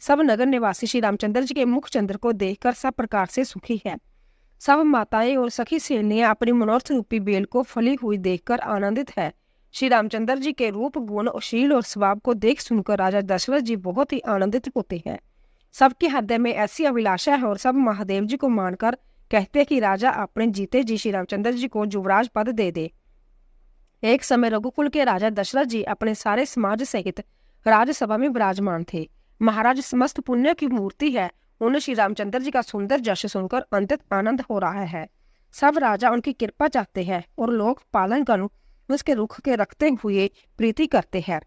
सब नगर निवासी श्री रामचंद्र जी के मुख चंद्र को देखकर सब प्रकार से सुखी है। सब माताएं और सखी सहेलियां अपनी मनोरथ रूपी बेल को फली हुई देखकर आनंदित है। श्री रामचंद्र जी के रूप, गुण, शील और स्वभाव को देख सुनकर राजा दशरथ जी बहुत ही आनंदित होते हैं। सबके हृदय में ऐसी अभिलाषा है और सब महादेव जी को मानकर कहते हैं कि राजा अपने जीते जी श्री रामचंद्र जी को युवराज पद दे दे। एक समय रघुकुल के राजा दशरथ जी अपने सारे समाज सहित राजसभा में विराजमान थे। महाराज समस्त पुण्य की मूर्ति है, उन्हें श्री रामचंद्र जी का सुंदर जश सुनकर अंतत आनंद हो रहा है। सब राजा उनकी कृपा चाहते हैं और लोग पालन कर उसके रुख के रखते हुए प्रीति करते हैं।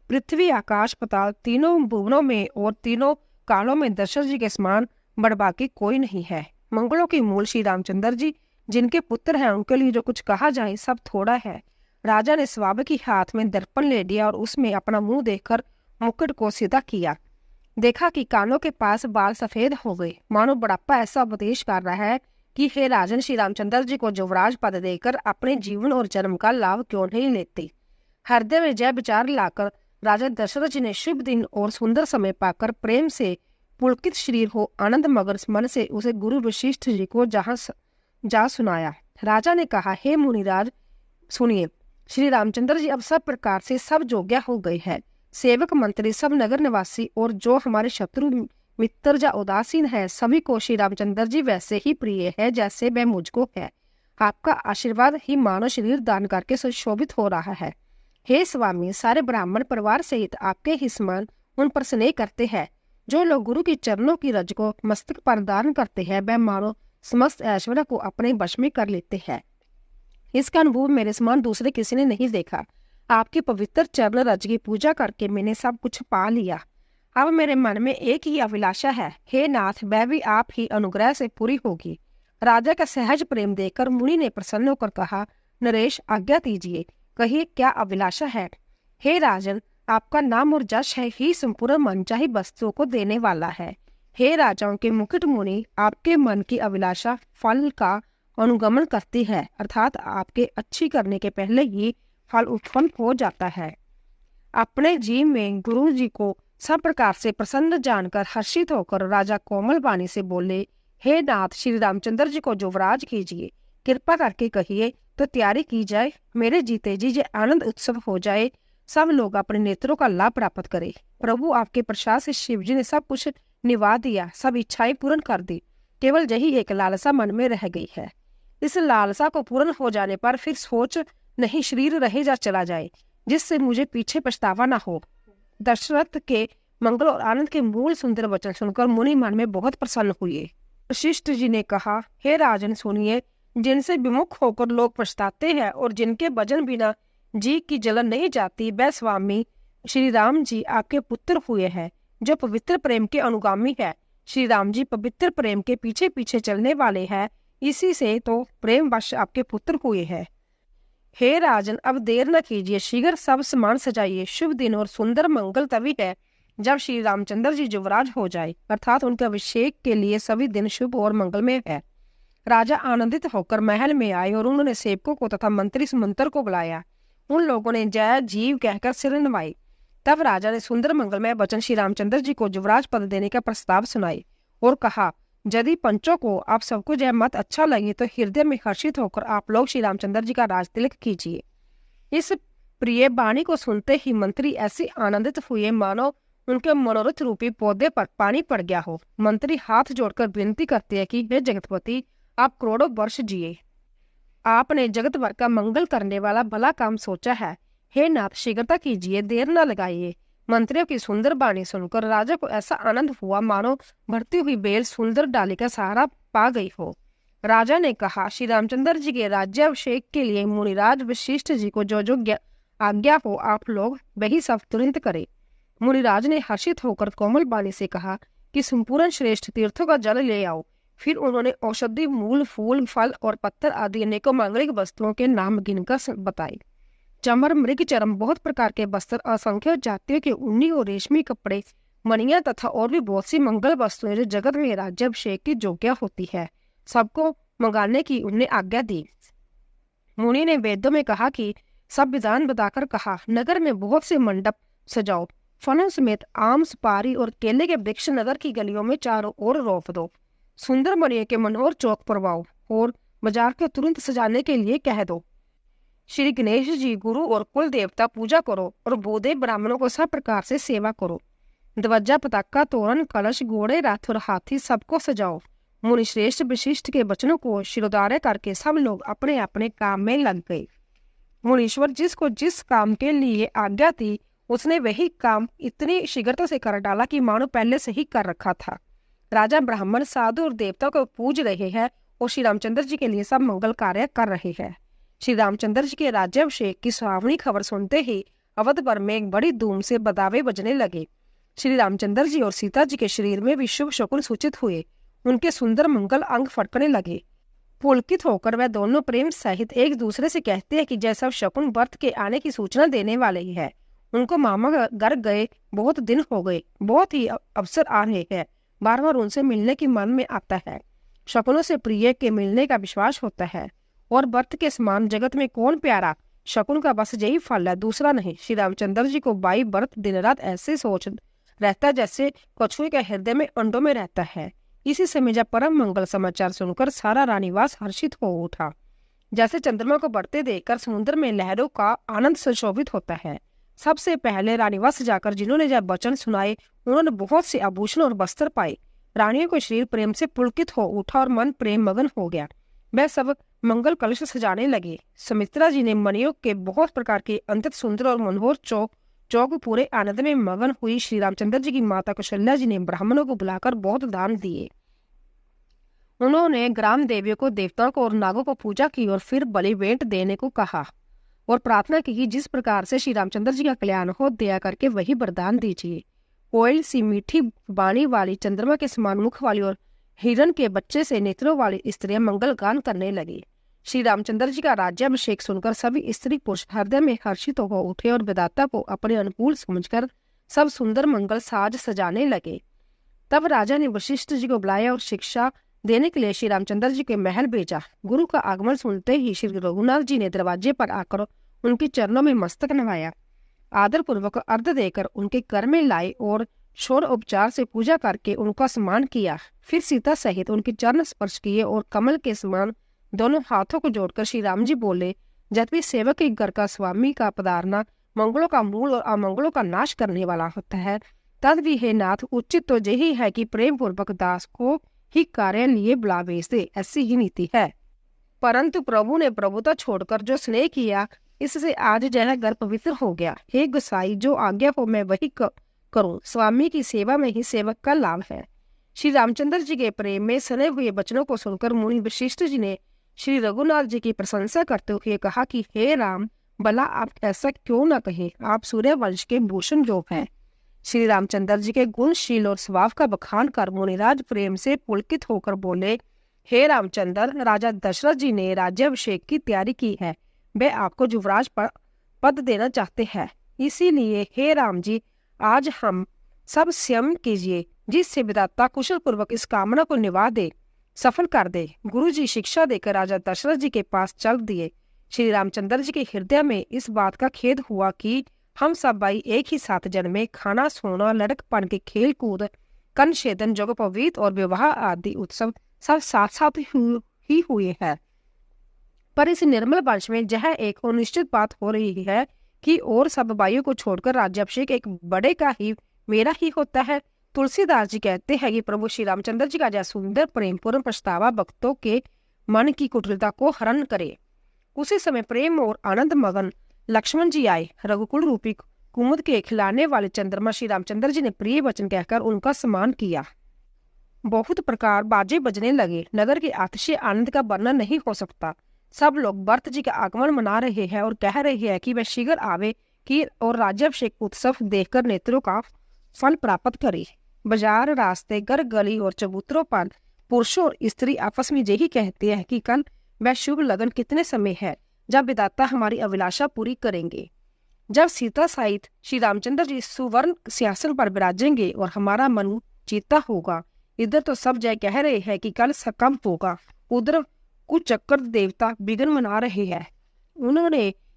पृथ्वी, आकाश, पाताल तीनों भुवनों में और तीनों कालों में दशरथ जी के समान बड़बाकी कोई नहीं है। मंगलों के मूल श्री रामचंद्र जी जिनके पुत्र हैं, उनके लिए जो कुछ कहा जाए सब थोड़ा है। राजा ने स्वाभाविक ही हाथ में दर्पण ले लिया और उसमें अपना मुंह देखकर मुकुट को सीधा किया। देखा कि कानों के पास बाल सफेद हो गए, मानो बुढ़ापा ऐसा उपदेश कर रहा है कि हे राजन, श्री रामचंद्र जी को युवराज पद देकर अपने जीवन और जन्म का लाभ क्यों नहीं लेते। हृदय में जय विचार लाकर राजा दशरथ जी ने शुभ दिन और सुंदर समय पाकर प्रेम से पुलकित शरीर हो आनंद मगर मन से उसे गुरु वशिष्ठ जी को जा सुनाया। राजा ने कहा, हे मुनिराज सुनिए, श्री रामचंद्र जी अब सब प्रकार से सब योग्य हो गए हैं। सेवक, मंत्री, सब नगर निवासी और जो हमारे शत्रु मित्र या उदासीन है, सभी को श्री रामचंद्र जी वैसे ही प्रिय है जैसे वह मुझको है। आपका आशीर्वाद ही मानव शरीर दान करके सुशोभित हो रहा है। हे स्वामी, सारे ब्राह्मण परिवार सहित आपके ही समान उन पर स्नेह करते हैं। जो लोग गुरु के चरणों की रज को मस्तक पर धारण करते हैं, वह मानो समस्त ऐश्वर्य को अपने वश में कर लेते हैं। इसका अनुभव मेरे समान दूसरे किसी ने नहीं देखा। आपकी पवित्र चरण रज की पूजा करके मैंने सब कुछ पा लिया। अब मेरे मन में एक ही अभिलाषा है, हे नाथ, वह भी आप ही अनुग्रह से पूरी होगी। राजा का सहज प्रेम देखकर मुनि ने प्रसन्न होकर कहा, नरेश, आज्ञा दीजिए, कहिए क्या अभिलाषा है। हे राजन, आपका नाम और जश है ही संपूर्ण मनचाही वस्तुओं को देने वाला है। हे राजाओं के मुकुट मुनि, आपके मन की अभिलाषा फल का अनुगमन करती है, अर्थात आपके अच्छी करने के पहले ही फल उत्पन्न हो जाता है। अपने जीव में गुरु जी को सब प्रकार से प्रसन्न जानकर हर्षित होकर राजा कोमल वाणी से बोले, हे नाथ, श्री रामचंद्र जी को युवराज कीजिए, कृपा करके कहिए तो तैयारी की जाए। मेरे जीते जी ये आनंद उत्सव हो जाए, सब लोग अपने नेत्रों का लाभ प्राप्त करें। प्रभु, आपके प्रसाद से शिव जी ने सब कुछ निभा दिया, सब इच्छाएं पूर्ण कर दी। केवल यही एक लालसा मन में रह गई है। इस लालसा को पूर्ण हो जाने पर फिर सोच नहीं शरीर रहे जा चला जाए, जिससे मुझे पीछे पछतावा न हो। दशरथ के मंगल और आनंद के मूल सुंदर वचन सुनकर मुनि मन में बहुत प्रसन्न हुए। वशिष्ठ जी ने कहा, हे राजन सुनिए, जिनसे विमुख होकर लोग पछताते हैं और जिनके भजन बिना जी की जलन नहीं जाती, वह स्वामी श्री राम जी आपके पुत्र हुए हैं, जो पवित्र प्रेम के अनुगामी है। श्री राम जी पवित्र प्रेम के पीछे पीछे चलने वाले हैं, इसी से तो प्रेम वश आपके पुत्र हुए हैं। हे राजन, अब देर न कीजिए, शीघ्र सब सामान सजाइए। शुभ दिन और सुंदर मंगल तभी है जब श्री रामचंद्र जी युवराज हो जाए, अर्थात उनके अभिषेक के लिए सभी दिन शुभ और मंगलमय है। राजा आनंदित होकर महल में आए और उन्होंने सेवकों को तथा मंत्री सुमंत्र को बुलाया। उन लोगों ने जय जीव कहकर सिर नवाई। तब राजा ने सुंदर मंगलमय वचन श्री रामचंद्र जी को युवराज पद देने का प्रस्ताव सुनाए और कहा, यदि पंचों को आप सबको जय मत अच्छा लगे तो हृदय में हर्षित होकर आप लोग श्री रामचंद्र जी का राज तिलक कीजिए। इस प्रिय वाणी को सुनते ही मंत्री ऐसे आनंदित हुए मानो उनके मनोरथ रूपी पौधे पर पानी पड़ गया हो। मंत्री हाथ जोड़कर विनती करते हैं कि हे जगतपति, आप करोड़ों वर्ष जिए। आपने जगत भर का मंगल करने वाला भला काम सोचा है। हे नाथ, शीघ्रता कीजिए, देर न लगाइए। मंत्रियों की सुंदर वाणी सुनकर राजा को ऐसा आनंद हुआ मानो बढ़ती हुई बेल सुंदर डाली का सहारा पा गई हो। राजा ने कहा, श्री रामचंद्र जी के राज्याभिषेक के लिए मुनिराज वशिष्ठ जी को जो जो आज्ञा हो आप लोग वही सब तुरंत करें। मुनिराज ने हर्षित होकर कोमल वाणी से कहा कि संपूर्ण श्रेष्ठ तीर्थों का जल ले आओ। फिर उन्होंने औषधि, मूल, फूल, फल और पत्थर आदि अनेकों मांगलिक वस्तुओं के नाम गिनकर बताए। चमर, मृग चरम, बहुत प्रकार के वस्त्र, असंख्य जातियों के ऊनी और रेशमी कपड़े, मणियां तथा और भी बहुत सी मंगल वस्तुएं जो जगत में राज्याभिषेक की योग्य होती है, सबको मंगाने की उन्हें आज्ञा दी। मुनि ने वेदों में कहा कि सब विधान बताकर कहा, नगर में बहुत से मंडप सजाओ, फलों समेत आम, सुपारी और केले के वृक्ष नगर की गलियों में चारों ओर रोप दो। सुंदर मणियों के मनोहर चौक परवाओ और बाजार को तुरंत सजाने के लिए कह दो। श्री गणेश जी, गुरु और कुल देवता पूजा करो और भूदेव ब्राह्मणों को सब प्रकार से सेवा करो। ध्वजा, पताका, तोरण, कलश, घोड़े, रथ और हाथी सबको सजाओ। मुनि श्रेष्ठ वशिष्ठ के वचनों को शिरोधार्य करके सब लोग अपने अपने काम में लग गए। मुनीश्वर जिसको जिस काम के लिए आज्ञा थी उसने वही काम इतनी शीघ्रता से कर डाला कि मानो पहले से ही कर रखा था। राजा, ब्राह्मण, साधु और देवता को पूज रहे हैं और श्री रामचंद्र जी के लिए सब मंगल कार्य कर रहे हैं। श्री रामचंद्र जी के राज्याभिषेक की सुहावनी खबर सुनते ही अवध भर में एक बड़ी धूम से बधावे बजने लगे। श्री रामचंद्र जी और सीता जी के शरीर में भी शुभ शकुन सूचित हुए। उनके सुंदर मंगल अंग फटकने लगे। पुलकित होकर वह दोनों प्रेम सहित एक दूसरे से कहते हैं कि जैसा शकुन व्रत के आने की सूचना देने वाले ही है। उनको मामा घर गए बहुत दिन हो गए, बहुत ही अवसर आ रहे हैं, बार बार उनसे मिलने की मन में आता है। शकुनों से प्रिय के मिलने का विश्वास होता है और व्रत के समान जगत में कौन प्यारा। शकुन का बस यही फल है, दूसरा नहीं। श्री रामचंद्र जी को बाई व्रत दिन रात ऐसे सोच रहता जैसे कछुए के हृदय में अंडों में रहता है। इसी समय जब परम मंगल समाचार सुनकर सारा रानीवास हर्षित हो उठा। जैसे चंद्रमा को बढ़ते देखकर समुद्र में लहरों का आनंद सुशोभित होता है। सबसे पहले रानीवास जाकर जिन्होंने जब वचन सुनाए उन्होंने बहुत से आभूषण और वस्त्र पाए। रानियों को शरीर प्रेम से पुलकित हो उठा और मन प्रेम मगन हो गया। वह सब मंगल कलश सजाने लगे। सुमित्रा जी ने मणियों के बहुत प्रकार के अत्यंत सुंदर और मनोहर चौक पूरे आनंद में मगन हुई। श्री रामचंद्र जी की माता कौशल्या जी ने ब्राह्मणों को बुलाकर बहुत दान दिए। उन्होंने ग्राम देवियों को, देवताओं को और नागों को पूजा की और फिर बलि भेंट देने को कहा और प्रार्थना की कि जिस प्रकार से श्री रामचंद्र जी का कल्याण हो दया करके वही वरदान दीजिए। कोयल सी मीठी वाणी वाली, चंद्रमा के समान मुख वाली और हिरण के बच्चे से नेत्रों वाली स्त्रियां मंगल गान करने लगी। श्री रामचंद्र जी का राज्याभिषेक सुनकर सभी स्त्री पुरुष हृदय में हर्षित हो उठे और विधाता को अपने अनुकूल समझकर सब सुंदर मंगल साज सजाने लगे। तब राजा ने वशिष्ठ जी को बुलाया और शिक्षा देने के लिए श्री रामचंद्र जी के महल भेजा। गुरु का आगमन सुनते ही श्री रघुनाथ जी ने दरवाजे पर आकर उनके चरणों में मस्तक नवाया, आदर पूर्वक अर्घ देकर उनके कर में लाए और षोड़ उपचार से पूजा करके उनका सम्मान किया। फिर सीता सहित उनके चरण स्पर्श किए और कमल के समान दोनों हाथों को जोड़कर श्री राम जी बोले, जब भी सेवक के घर का स्वामी का पधारना मंगलों का मूल और अमंगलों का नाश करने वाला होता है, तद भी हे नाथ उचित तो यही है कि प्रेम पूर्वक दास को ही कार्य लिए बुला भेज दे, ऐसी ही नीति है। परंतु प्रभु ने प्रभुता छोड़कर जो स्नेह किया, इससे आज जय घर पवित्र हो गया। हे गोसाई, जो आज्ञा हो मैं वही करूं। स्वामी की सेवा में ही सेवक का लाभ है। श्री रामचंद्र जी के प्रेम में सने हुए वचनों को सुनकर मुनि वशिष्ठ जी ने श्री रघुनाथ जी की प्रशंसा करते हुए कहा कि हे राम, भला आप ऐसा क्यों न कहे, आप सूर्य वंश के भूषण जो हैं। श्री रामचंद्र जी के गुणशील और स्वभाव का बखान कर मुनिराज प्रेम से पुलकित होकर बोले, हे रामचंद्र, राजा दशरथ जी ने राज्याभिषेक की तैयारी की है। वे आपको युवराज पद देना चाहते हैं। इसीलिए हे राम जी, आज हम सब स्वयं कीजिए, जिससे विधाता कुशल पूर्वक इस कामना को निभा दे, सफल कर दे। गुरु जी शिक्षा देकर राजा दशरथ जी के पास चल दिए। श्री रामचंद्र जी के हृदय में इस बात का खेद हुआ कि हम सब भाई एक ही साथ जन्मे, खाना सोना, लड़कपन के खेल कूद, कन छेदन, जोगपवीत और विवाह आदि उत्सव सब साथ साथ ही हुए हैं। पर इस निर्मल वंश में यह एक अनिश्चित बात हो रही है कि और सब भाइयों को छोड़कर राज्याभिषेक एक बड़े का ही, मेरा ही होता है। तुलसीदास जी कहते हैं कि प्रभु श्री रामचंद्र जी का यह सुंदर प्रेमपूर्ण प्रस्तावा भक्तों के मन की कुटिलता को हरण करे। उसी समय प्रेम और आनंद मगन लक्ष्मण जी आए। रघुकुल रूपी कुमुद के खिलाने वाले चंद्रमा श्री रामचंद्र जी ने प्रिय वचन कहकर उनका सम्मान किया। बहुत प्रकार बाजे बजने लगे। नगर के अतिशय आनंद का वर्णन नहीं हो सकता। सब लोग भरत जी का आगमन मना रहे हैं और कह रहे हैं कि वह शीघ्र आवे कि और राज्याभिषेक उत्सव देखकर नेत्रों का फल प्राप्त करे। बाजार, रास्ते, घर, गली और चबूतरों पर पुरुषों और स्त्री आपस में यही कहते हैं कि कल वह शुभ लगन कितने समय है जब विधाता हमारी अभिलाषा पूरी करेंगे। जब सीता सहित श्री रामचंद्र जी सुवर्ण सिंहासन पर विराजेंगे और हमारा मन जीता होगा। इधर तो सब जय कह रहे हैं कि कल सकम होगा, उधर कुछ चक्कर देवता विघ्न मना रहे हैं।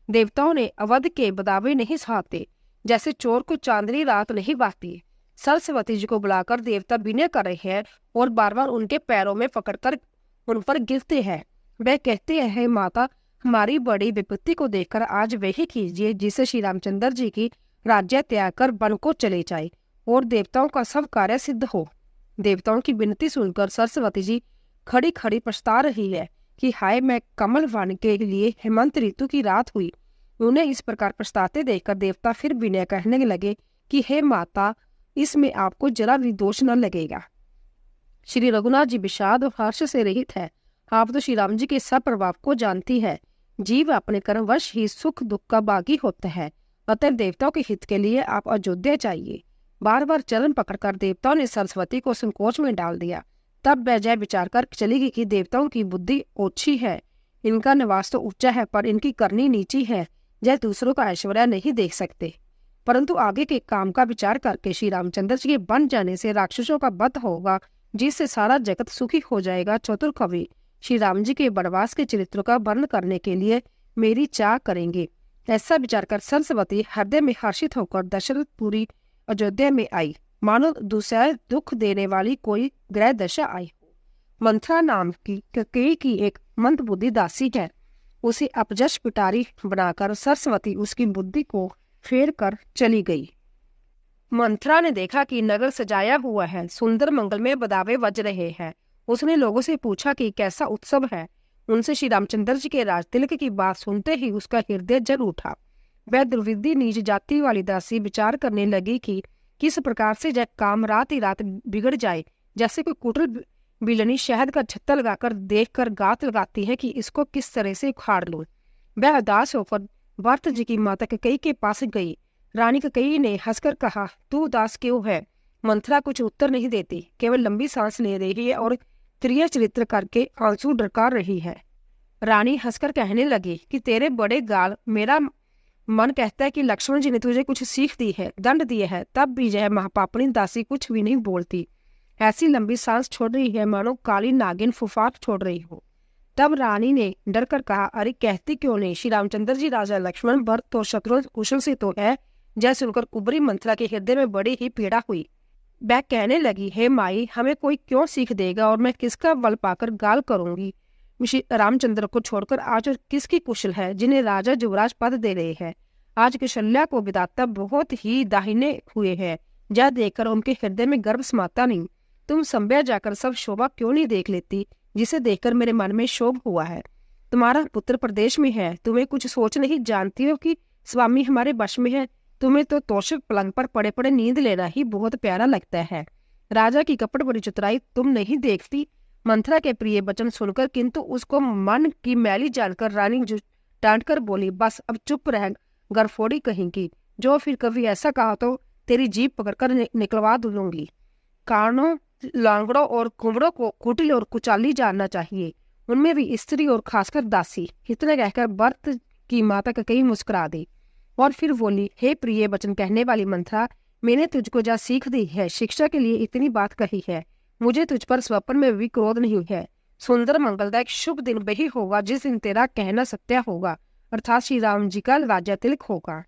देवताओं ने अवध के बदावे नहीं सहाते, जैसे चोर को चांदनी रात नहीं बाती। सरस्वती जी को बुलाकर देवता विनय कर रहे हैं और बार बार उनके पैरों में पकड़कर उन पर गिरते हैं। वह कहते हैं, माता, हमारी बड़ी विपत्ति को देखकर आज वही कीजिए जिससे श्री रामचंद्र जी की राज्य त्याग कर वन को चले जाए और देवताओं का सब कार्य सिद्ध हो। देवताओं की विनती सुनकर सरस्वती जी खड़ी खड़ी पछता रही है कि हाय, मैं कमल वन के लिए हेमंत ऋतु की रात हुई। उन्हें इस प्रकार पछताते देखकर देवता फिर विनय कहने लगे कि हे माता, इसमें आपको जरा भी दोष न लगेगा। श्री रघुनाथ जी विषाद और हर्ष से रहित है। आप तो श्री राम जी के सब प्रभाव को जानती है। जीव अपने कर्मवश ही सुख दुख का बागी होता है। अतः देवताओं के हित के लिए आप अयोध्या जाइए। बार बार चरण पकड़कर देवताओं ने सरस्वती को संकोच में डाल दिया। तब वह जय विचार कर चली गई कि देवताओं की बुद्धि ओछी है, इनका निवास तो ऊंचा है पर इनकी करनी नीची है। जय दूसरों का ऐश्वर्य नहीं देख सकते, परंतु आगे के काम का विचार करके श्री रामचंद्र जी के बन जाने से राक्षसों का वध होगा, जिससे सारा जगत सुखी हो जाएगा। चतुर कवि श्री राम जी के वनवास के चरित्र का वर्णन करने के लिए मेरी चाह करेंगे। ऐसा विचार कर सरस्वती हृदय में हर्षित होकर दशरथपुरी अयोध्या में आई, मानो दूसरा दुख देने वाली कोई ग्रह दशा आई। मंथरा नाम की कैकेयी की एक मंदबुद्धि दासी है। उसे अपजश पिटारी बनाकर सरस्वती उसकी बुद्धि को फेर कर चली गई। मंथरा ने देखा कि नगर सजाया हुआ है, सुंदर मंगलमय बदावे बज रहे हैं। उसने लोगों से पूछा कि कैसा उत्सव है। उनसे श्री रामचंद्र जी के राजतिलक की बात सुनते ही उसका हृदय जल उठा। वह दुर्विधि नीच जाति वाली दासी विचार करने लगी कि किस प्रकार से जब काम रात ही रात बिगड़ जाए। जैसे कोई कुटिल बिलनी शहद का छत्ता लगाकर देखकर गात लगाती है कि इसको किस तरह से उखाड़ लूं। वह उदास होकर भरत जी की माता कैकेयी के पास गई। रानी कैकेयी ने हंसकर कहा, तू उदास क्यों है? मंथरा कुछ उत्तर नहीं देती, केवल लंबी सांस ले रही है और त्रिय चरित्र करके आंसू ढरकार रही है। रानी हंसकर कहने लगी कि तेरे बड़े गाल, मेरा मन कहता है कि लक्ष्मण जी ने तुझे कुछ सीख दी है, दंड दिए है, तब भी यह महापापनी दासी कुछ भी नहीं बोलती। ऐसी लंबी सांस छोड़ रही है मानो काली नागिन फुफाट छोड़ रही हो। तब रानी ने डर कर कहा, अरे कहती क्यों नहीं? श्री रामचंद्र जी, राजा लक्ष्मण, भरत तो शत्रुघ्न कुशल से तो है। जय सुनकर कुबरी मंथरा के हृदय में बड़ी ही पीड़ा हुई। वह कहने लगी, हे माई, हमें कोई क्यों सीख देगा और मैं किसका बल पाकर गाल करूंगी? श्री रामचंद्र को छोड़कर आज और किसकी कुशल है जिन्हें राजा युवराज पद दे रहे हैं? आज कौशल्या को विधाता बहुत ही दाहिने हुए हैं। यह देखकर उनके हृदय में गर्व समाता नहीं। तुम संभ्या जाकर सब शोभा क्यों नहीं देख लेती जिसे देखकर मेरे मन में शोभ हुआ है? तुम्हारा पुत्र प्रदेश में है, तुम्हें कुछ सोच नहीं जानती हो कि स्वामी हमारे वश में है। तुम्हें तो तोषक पलंग पर पड़े पड़े नींद लेना ही बहुत प्यारा लगता है। राजा की कपट भरी चतुराई तुम नहीं देखती। मंथरा के प्रिय वचन सुनकर किंतु उसको मन की मैली जानकर रानी डांट कर बोली, बस अब चुप रह गरफोड़ी कहेंगी। जो फिर कभी ऐसा कहा तो तेरी जीभ पकड़कर निकलवा दूंगी। कारणों, लांगड़ों और कुंवरों को कुटिल और कुचाली जानना चाहिए, उनमें भी स्त्री और खासकर दासी। इतना कहकर भरत की माता कैकेयी मुस्कुरा दी और फिर बोली, हे प्रिय वचन कहने वाली मंथरा, मैंने तुझको जा सीख दी है, शिक्षा के लिए इतनी बात कही है। मुझे तुझ पर स्वप्न में भी क्रोध नहीं है। सुंदर मंगलदायक शुभ दिन वही होगा जिस दिन तेरा कहना सत्य होगा, अर्थात श्री राम जी का राज्य तिलक होगा।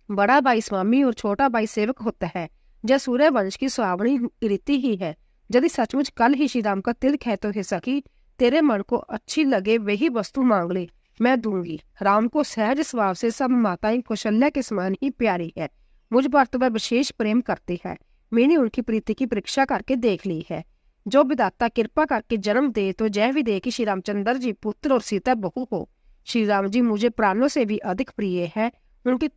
बड़ा भाई स्वामी और छोटा भाई सेवक होता है। यह सूर्य वंश की सुहावनी रीति ही है। यदि सचमुच कल ही श्री राम का तिलक है तो हे सखी, तेरे मन को अच्छी लगे वही वस्तु मांग ले, मैं दूंगी। राम को सहज स्वभाव से सब माताएं कौशल्या के समान ही प्यारी है। मुझ पर तो वह विशेष प्रेम करती है। मैंने उनकी प्रीति की परीक्षा करके देख ली है। जो विधाता कृपा करके जन्म दे तो जय भी दे कि श्री रामचंद्र जी पुत्र और सीता बहू हो। श्री राम जी मुझे प्राणों से भी अधिक प्रिय है। उनके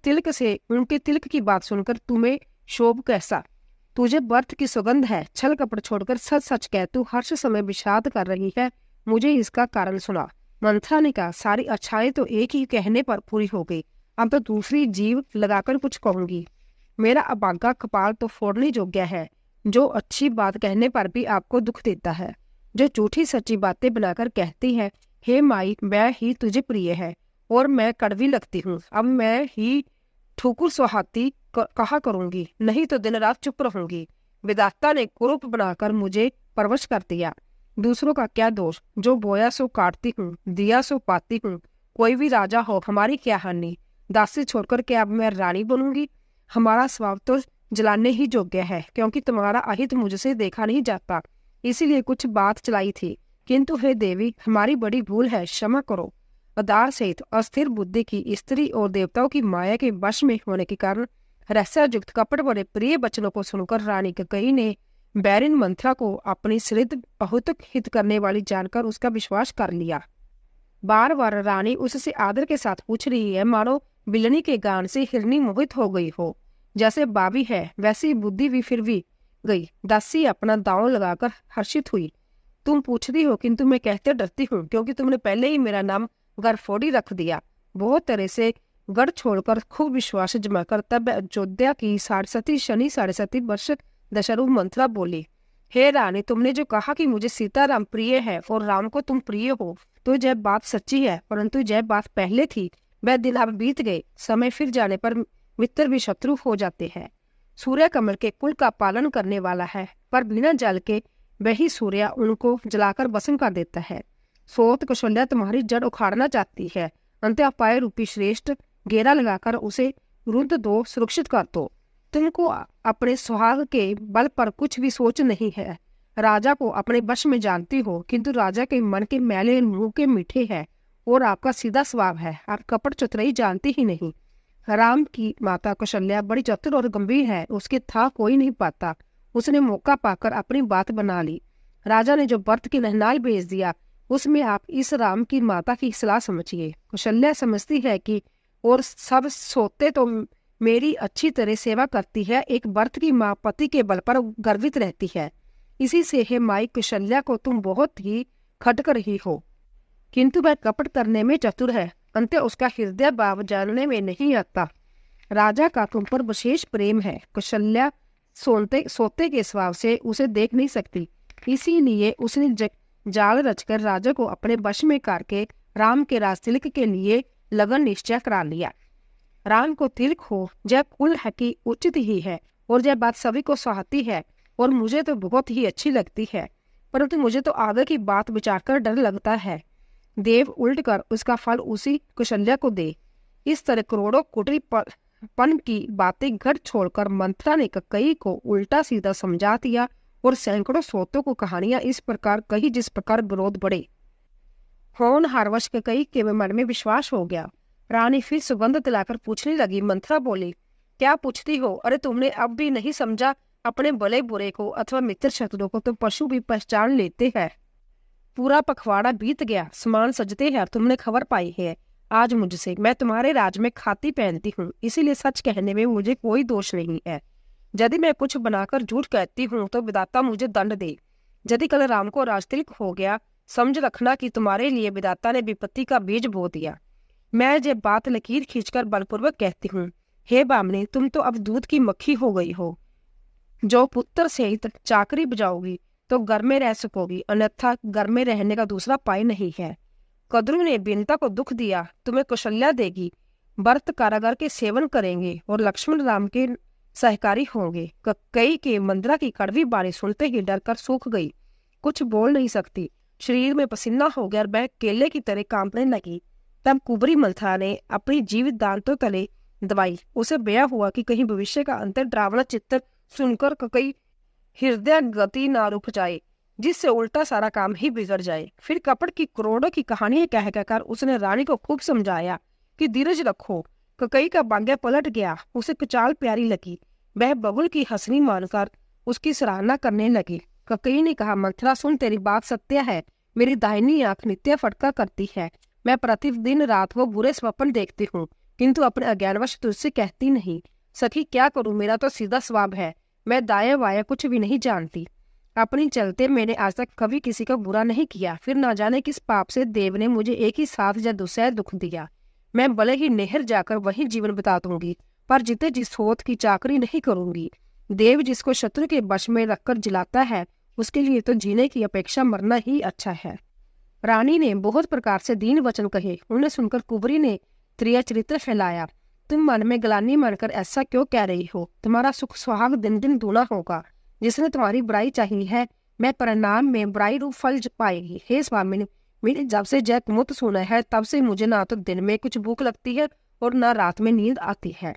तिलक की बात सुनकर तुम्हें शोभ कैसा? तुझे व्रत की सुगंध है। छल कपट छोड़कर सच सच कह, तू हर्ष समय विषाद कर रही है, मुझे इसका कारण सुना। मंथरा ने कहा, सारी अच्छाई तो एक ही कहने पर पूरी हो गई, अब तो दूसरी जीव लगाकर कुछ कहूंगी। मेरा अभागा कपाल तो फोड़ने योग्य है, जो अच्छी बात कहने पर भी आपको दुख देता है, जो झूठी सच्ची बातें बनाकर कहती है। हे माई, मैं ही तुझे प्रिय है और मैं कड़वी लगती हूँ। अब मैं ही ठुकुर सुहाती कहा करूंगी, नहीं तो दिन रात चुप रहूंगी। विधाता ने कुरूप बनाकर मुझे परवश कर दिया। दूसरों का क्या दोष, जो बोया सो काटती हूँ, दिया सो पाती हूँ। कोई भी राजा हो, हमारी क्या हानि। दासी छोड़कर क्या अब मैं रानी बनूंगी? हमारा स्वभाव तो जलाने ही योग्य है, क्योंकि तुम्हारा अहित मुझसे देखा नहीं जाता, इसीलिए कुछ बात चलाई थी। किंतु हे देवी, हमारी बड़ी भूल है, क्षमा करो। अदार सहित अस्थिर बुद्धि की स्त्री और देवताओं की माया के वश में होने के कारण रहस्ययुक्त कपट भरे प्रिय वचनों को सुनकर रानी कैकेयी ने बैरिन मंथरा को अपनी सृद बहुत हित करने वाली जानकर उसका विश्वास कर लिया। बार बार रानी उससे आदर के साथ पूछ रही है, मानो बिलनी के गान से हिरनी मोहित हो गई हो। जैसे बावी है वैसी बुद्धि भी फिर भी गई। दासी अपना दांव लगाकर हर्षित हुई। तुम पूछती हो, किंतु मैं कहते डरती हूँ, क्योंकि तुमने पहले ही मेरा नाम गरफोड़ी रख दिया। बहुत तरह से गढ़ छोड़कर खूब विश्वास जमा कर तब अयोध्या की 67 शनि 67 वर्ष दशरथ मंथरा बोली, हे रानी, तुमने जो कहा कि मुझे सीताराम प्रिय है और राम को तुम प्रिय हो, तो यह बात सच्ची है, परंतु यह बात पहले थी। वह दिन अब बीत गए। समय फिर जाने पर मित्र भी शत्रु हो जाते हैं। सूर्य कमल के कुल का पालन करने वाला है, पर बिना जल के वही सूर्य उनको जलाकर भस्म कर देता है। सोत कौशल्या तुम्हारी जड़ उखाड़ना चाहती है, अंत्योपाय रूपी श्रेष्ठ घेरा लगाकर उसे रुद्ध दो, सुरक्षित कर दो। तुमको अपने सुहाग के बल पर कुछ भी सोच नहीं है। राजा को अपने वश में जानती हो, किंतु राजा के मन के मैले मुंह के मीठे हैं और आपका सीधा स्वभाव है। आप कपट चतुराई जानती ही नहीं। राम की माता कौशल्या बड़ी चतुर और गंभीर है, उसके था कोई नहीं पाता। उसने मौका पाकर अपनी बात बना ली। राजा ने जो व्रत की नहनाल भेज दिया, उसमें आप इस राम की माता की सलाह समझिए। कौशल्या समझती है कि और सब सोते तो मेरी अच्छी तरह सेवा करती है, एक व्रत की माँ पति के बल पर गर्वित रहती है। इसी से हे माई कौशल्या को तुम बहुत ही खटक रही हो, किंतु वह कपट करने में चतुर है, अंत उसका हृदय भाव जानने में नहीं आता। राजा का तुम पर विशेष प्रेम है। कौशल्या सोते के स्वभाव से उसे देख नहीं सकती, इसीलिए उसने जाल रचकर राजा को अपने वश में करके राम के राज तिलक के लिए लगन निश्चय करा लिया। राम को तिलक हो, जय कुल है कि उचित ही है, और यह बात सभी को सुहाती है और मुझे तो बहुत ही अच्छी लगती है, परंतु मुझे तो आदर की बात विचार कर डर लगता है। देव उल्ट कर उसका फल उसी कौशल्या को दे। इस तरह करोड़ों कुटरी पन की बातें घर छोड़कर मंथरा ने कैकेयी को उल्टा सीधा समझा दिया और सैकड़ों सोतों को कहानियां इस प्रकार कही जिस प्रकार विरोध बढ़े। होनहार वश कैकेयी के मन में विश्वास हो गया। रानी फिर सुगंध दिलाकर पूछने लगी। मंथरा बोली, क्या पूछती हो? अरे तुमने अब भी नहीं समझा? अपने भले बुरे को अथवा मित्र शत्रुओं को तो पशु भी पहचान लेते हैं। पूरा पखवाड़ा बीत गया, सामान सजते हैं, तुमने खबर पाई है आज मुझसे। मैं तुम्हारे राज में खाती पहनती हूँ, इसीलिए सच कहने में मुझे कोई दोष नहीं है। यदि मैं कुछ बनाकर झूठ कहती हूँ तो विधाता मुझे दंड दे। यदि कल राम को राजतिलक हो गया, समझ रखना कि तुम्हारे लिए विधाता ने विपत्ति का बीज बो दिया। मैं ये बात लकीर खींचकर बलपूर्वक कहती हूँ, हे बामनी, तुम तो अब दूध की मक्खी हो गई हो। जो पुत्र सहित चाकरी बजाओगी तो घर में रह सकोगी, अन्यथा घर में रहने का दूसरा उपाय नहीं है। कद्रू ने बिनता को दुख दिया, तुम्हें कौशल्या देगी। व्रत कारागार के सेवन करेंगे और लक्ष्मण राम के सहकारी होंगे। कई के मंद्रा की कड़वी बाणी सुनते ही डरकर सूख गई, कुछ बोल नहीं सकती। शरीर में पसीना हो गया और वह केले की तरह कांपने लगी। तब कुबरी मंथरा ने अपनी जीवित दांतों तले दबाई। उसे बया हुआ कि कहीं भविष्य का अंतर डरावना चित्र सुनकर कई हृदय गति ना रुक जाए, जिससे उल्टा सारा काम ही बिगड़ जाए। फिर कपट की करोड़ों की कहानियां कह कहकर उसने रानी को खूब समझाया कि धीरज रखो। ककई का बांग्या पलट गया, उसे कुचाल प्यारी लगी। वह बबुल की हंसनी मानकर उसकी सराहना करने लगी। ककई ने कहा, मंथरा सुन, तेरी बात सत्य है। मेरी दाहिनी आंख नित्य फटका करती है। मैं प्रतिदिन रात को बुरे स्वप्न देखती हूँ, किंतु अपने अज्ञानवश तुझसे कहती नहीं। सखी क्या करूं, मेरा तो सीधा स्वभाव है। मैं दाया वाया कुछ भी नहीं जानती। अपनी चलते मैंने आज तक कभी किसी का बुरा नहीं किया। फिर ना जाने किस पाप से देव ने मुझे एक ही साथ या दूसरा दुख दिया। मैं भले ही नहर जाकर वही जीवन बिता दूंगी, पर जीते जी सोत की चाकरी नहीं करूंगी। देव जिसको शत्रु के वश में रखकर जिलाता है, उसके लिए तो जीने की अपेक्षा मरना ही अच्छा है। रानी ने बहुत प्रकार से दीन वचन कहे। उन्हें सुनकर कुबरी ने त्रिया चरित्र फैलाया। तुम मन में ग्लानि मानकर ऐसा क्यों कह रही हो? तुम्हारा सुख सुहाग दिन दिन दूना होगा। जिसने तुम्हारी बुराई चाहिए है, मैं परिणाम में बुराई रूप फल पाएगी। हे स्वामी, मैंने जब से जय कुमुत सुना है, तब से मुझे ना तो दिन में कुछ भूख लगती है और ना रात में नींद आती है।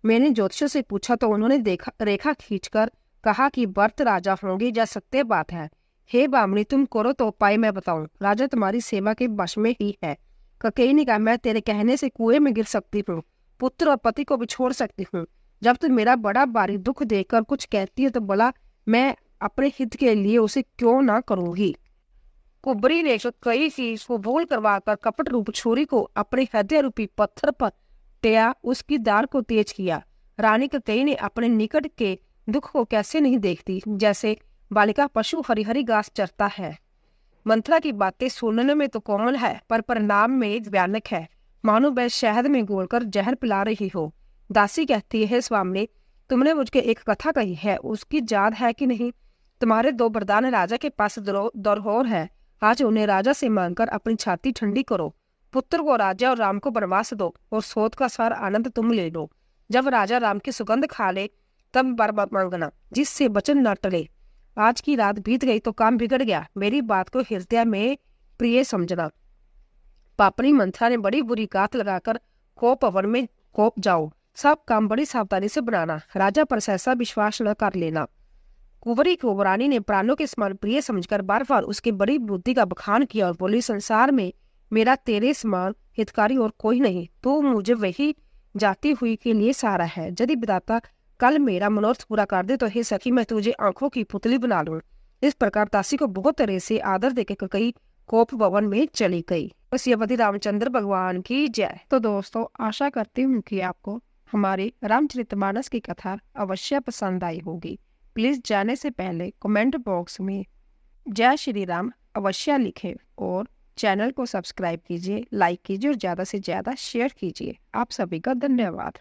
मैंने ज्योतिषों से पूछा तो उन्होंने रेखा खींचकर कहा कि व्रत राजा होंगे, या सत्य बात है। हे बामणी, तुम करो तो उपाय मैं बताऊं। राजा तुम्हारी सेवा के वश में ही है। ककेई ने कहा, मैं तेरे कहने से कुएं में गिर सकती हूँ, पुत्र और पति को भी छोड़ सकती हूँ। जब तुम मेरा बड़ा भारी दुख देखकर कुछ कहती है तो बोला, मैं अपने हित के लिए उसे क्यों ना करूंगी। कुबरी ने कई की कबूल करवाकर कपट रूप छुरी को अपने हृदय रूपी पत्थर पर टेया, उसकी दार को तेज किया। रानी ककेई ने अपने निकट के दुख को कैसे नहीं देखती, जैसे बालिका पशु हरी हरी घास चरता है। मंथरा की बातें सुनने में तो कोमल है, पर परिणाम में भयानक है। मानो वह शहद में घोलकर जहर पिला रही हो। दासी कहती है, स्वामी, तुमने मुझको एक कथा कही है, उसकी याद है कि नहीं? तुम्हारे 2 वरदान राजा के पास दरहोर है। आज उन्हें राजा से मांगकर अपनी छाती ठंडी करो। पुत्र को राजा और राम को वनवास दो और सोत का सारा आनंद तुम ले लो। जब राजा राम की सुगंध खा ले, तब वर मांगना, जिससे वचन न टले। आज की रात बीत गई तो काम बिगड़ गया। मेरी बात को हृदय में प्रिय समझना। पापनी मंथरा ने बड़ी बुरी गात लगाकर कोप भवन में कोप जाओ। सब काम बड़ी सावधानी से बनाना। राजा पर सहसा विश्वास न कर लेना। कुंवरी को रानी ने प्राणों के समान प्रिय समझकर बार बार उसकी बड़ी बुद्धि का बखान किया और बोली, संसार में मेरा तेरे समान हितकारी और कोई नहीं। तू मुझे वही जाती हुई के लिए सहारा है। यदि विधाता कल मेरा मनोरथ पूरा कर दे तो हे सखी, मैं तुझे आंखों की पुतली बना लूं। इस प्रकार दासी को बहुत तरह से आदर देकर कई कोप भवन में चली गई। सियापति रामचंद्र भगवान की जय। तो दोस्तों, आशा करती हूँ कि आपको हमारे रामचरितमानस की कथा अवश्य पसंद आई होगी। प्लीज जाने से पहले कमेंट बॉक्स में जय श्री राम अवश्य लिखें और चैनल को सब्सक्राइब कीजिए, लाइक कीजिए और ज़्यादा से ज़्यादा शेयर कीजिए। आप सभी का धन्यवाद।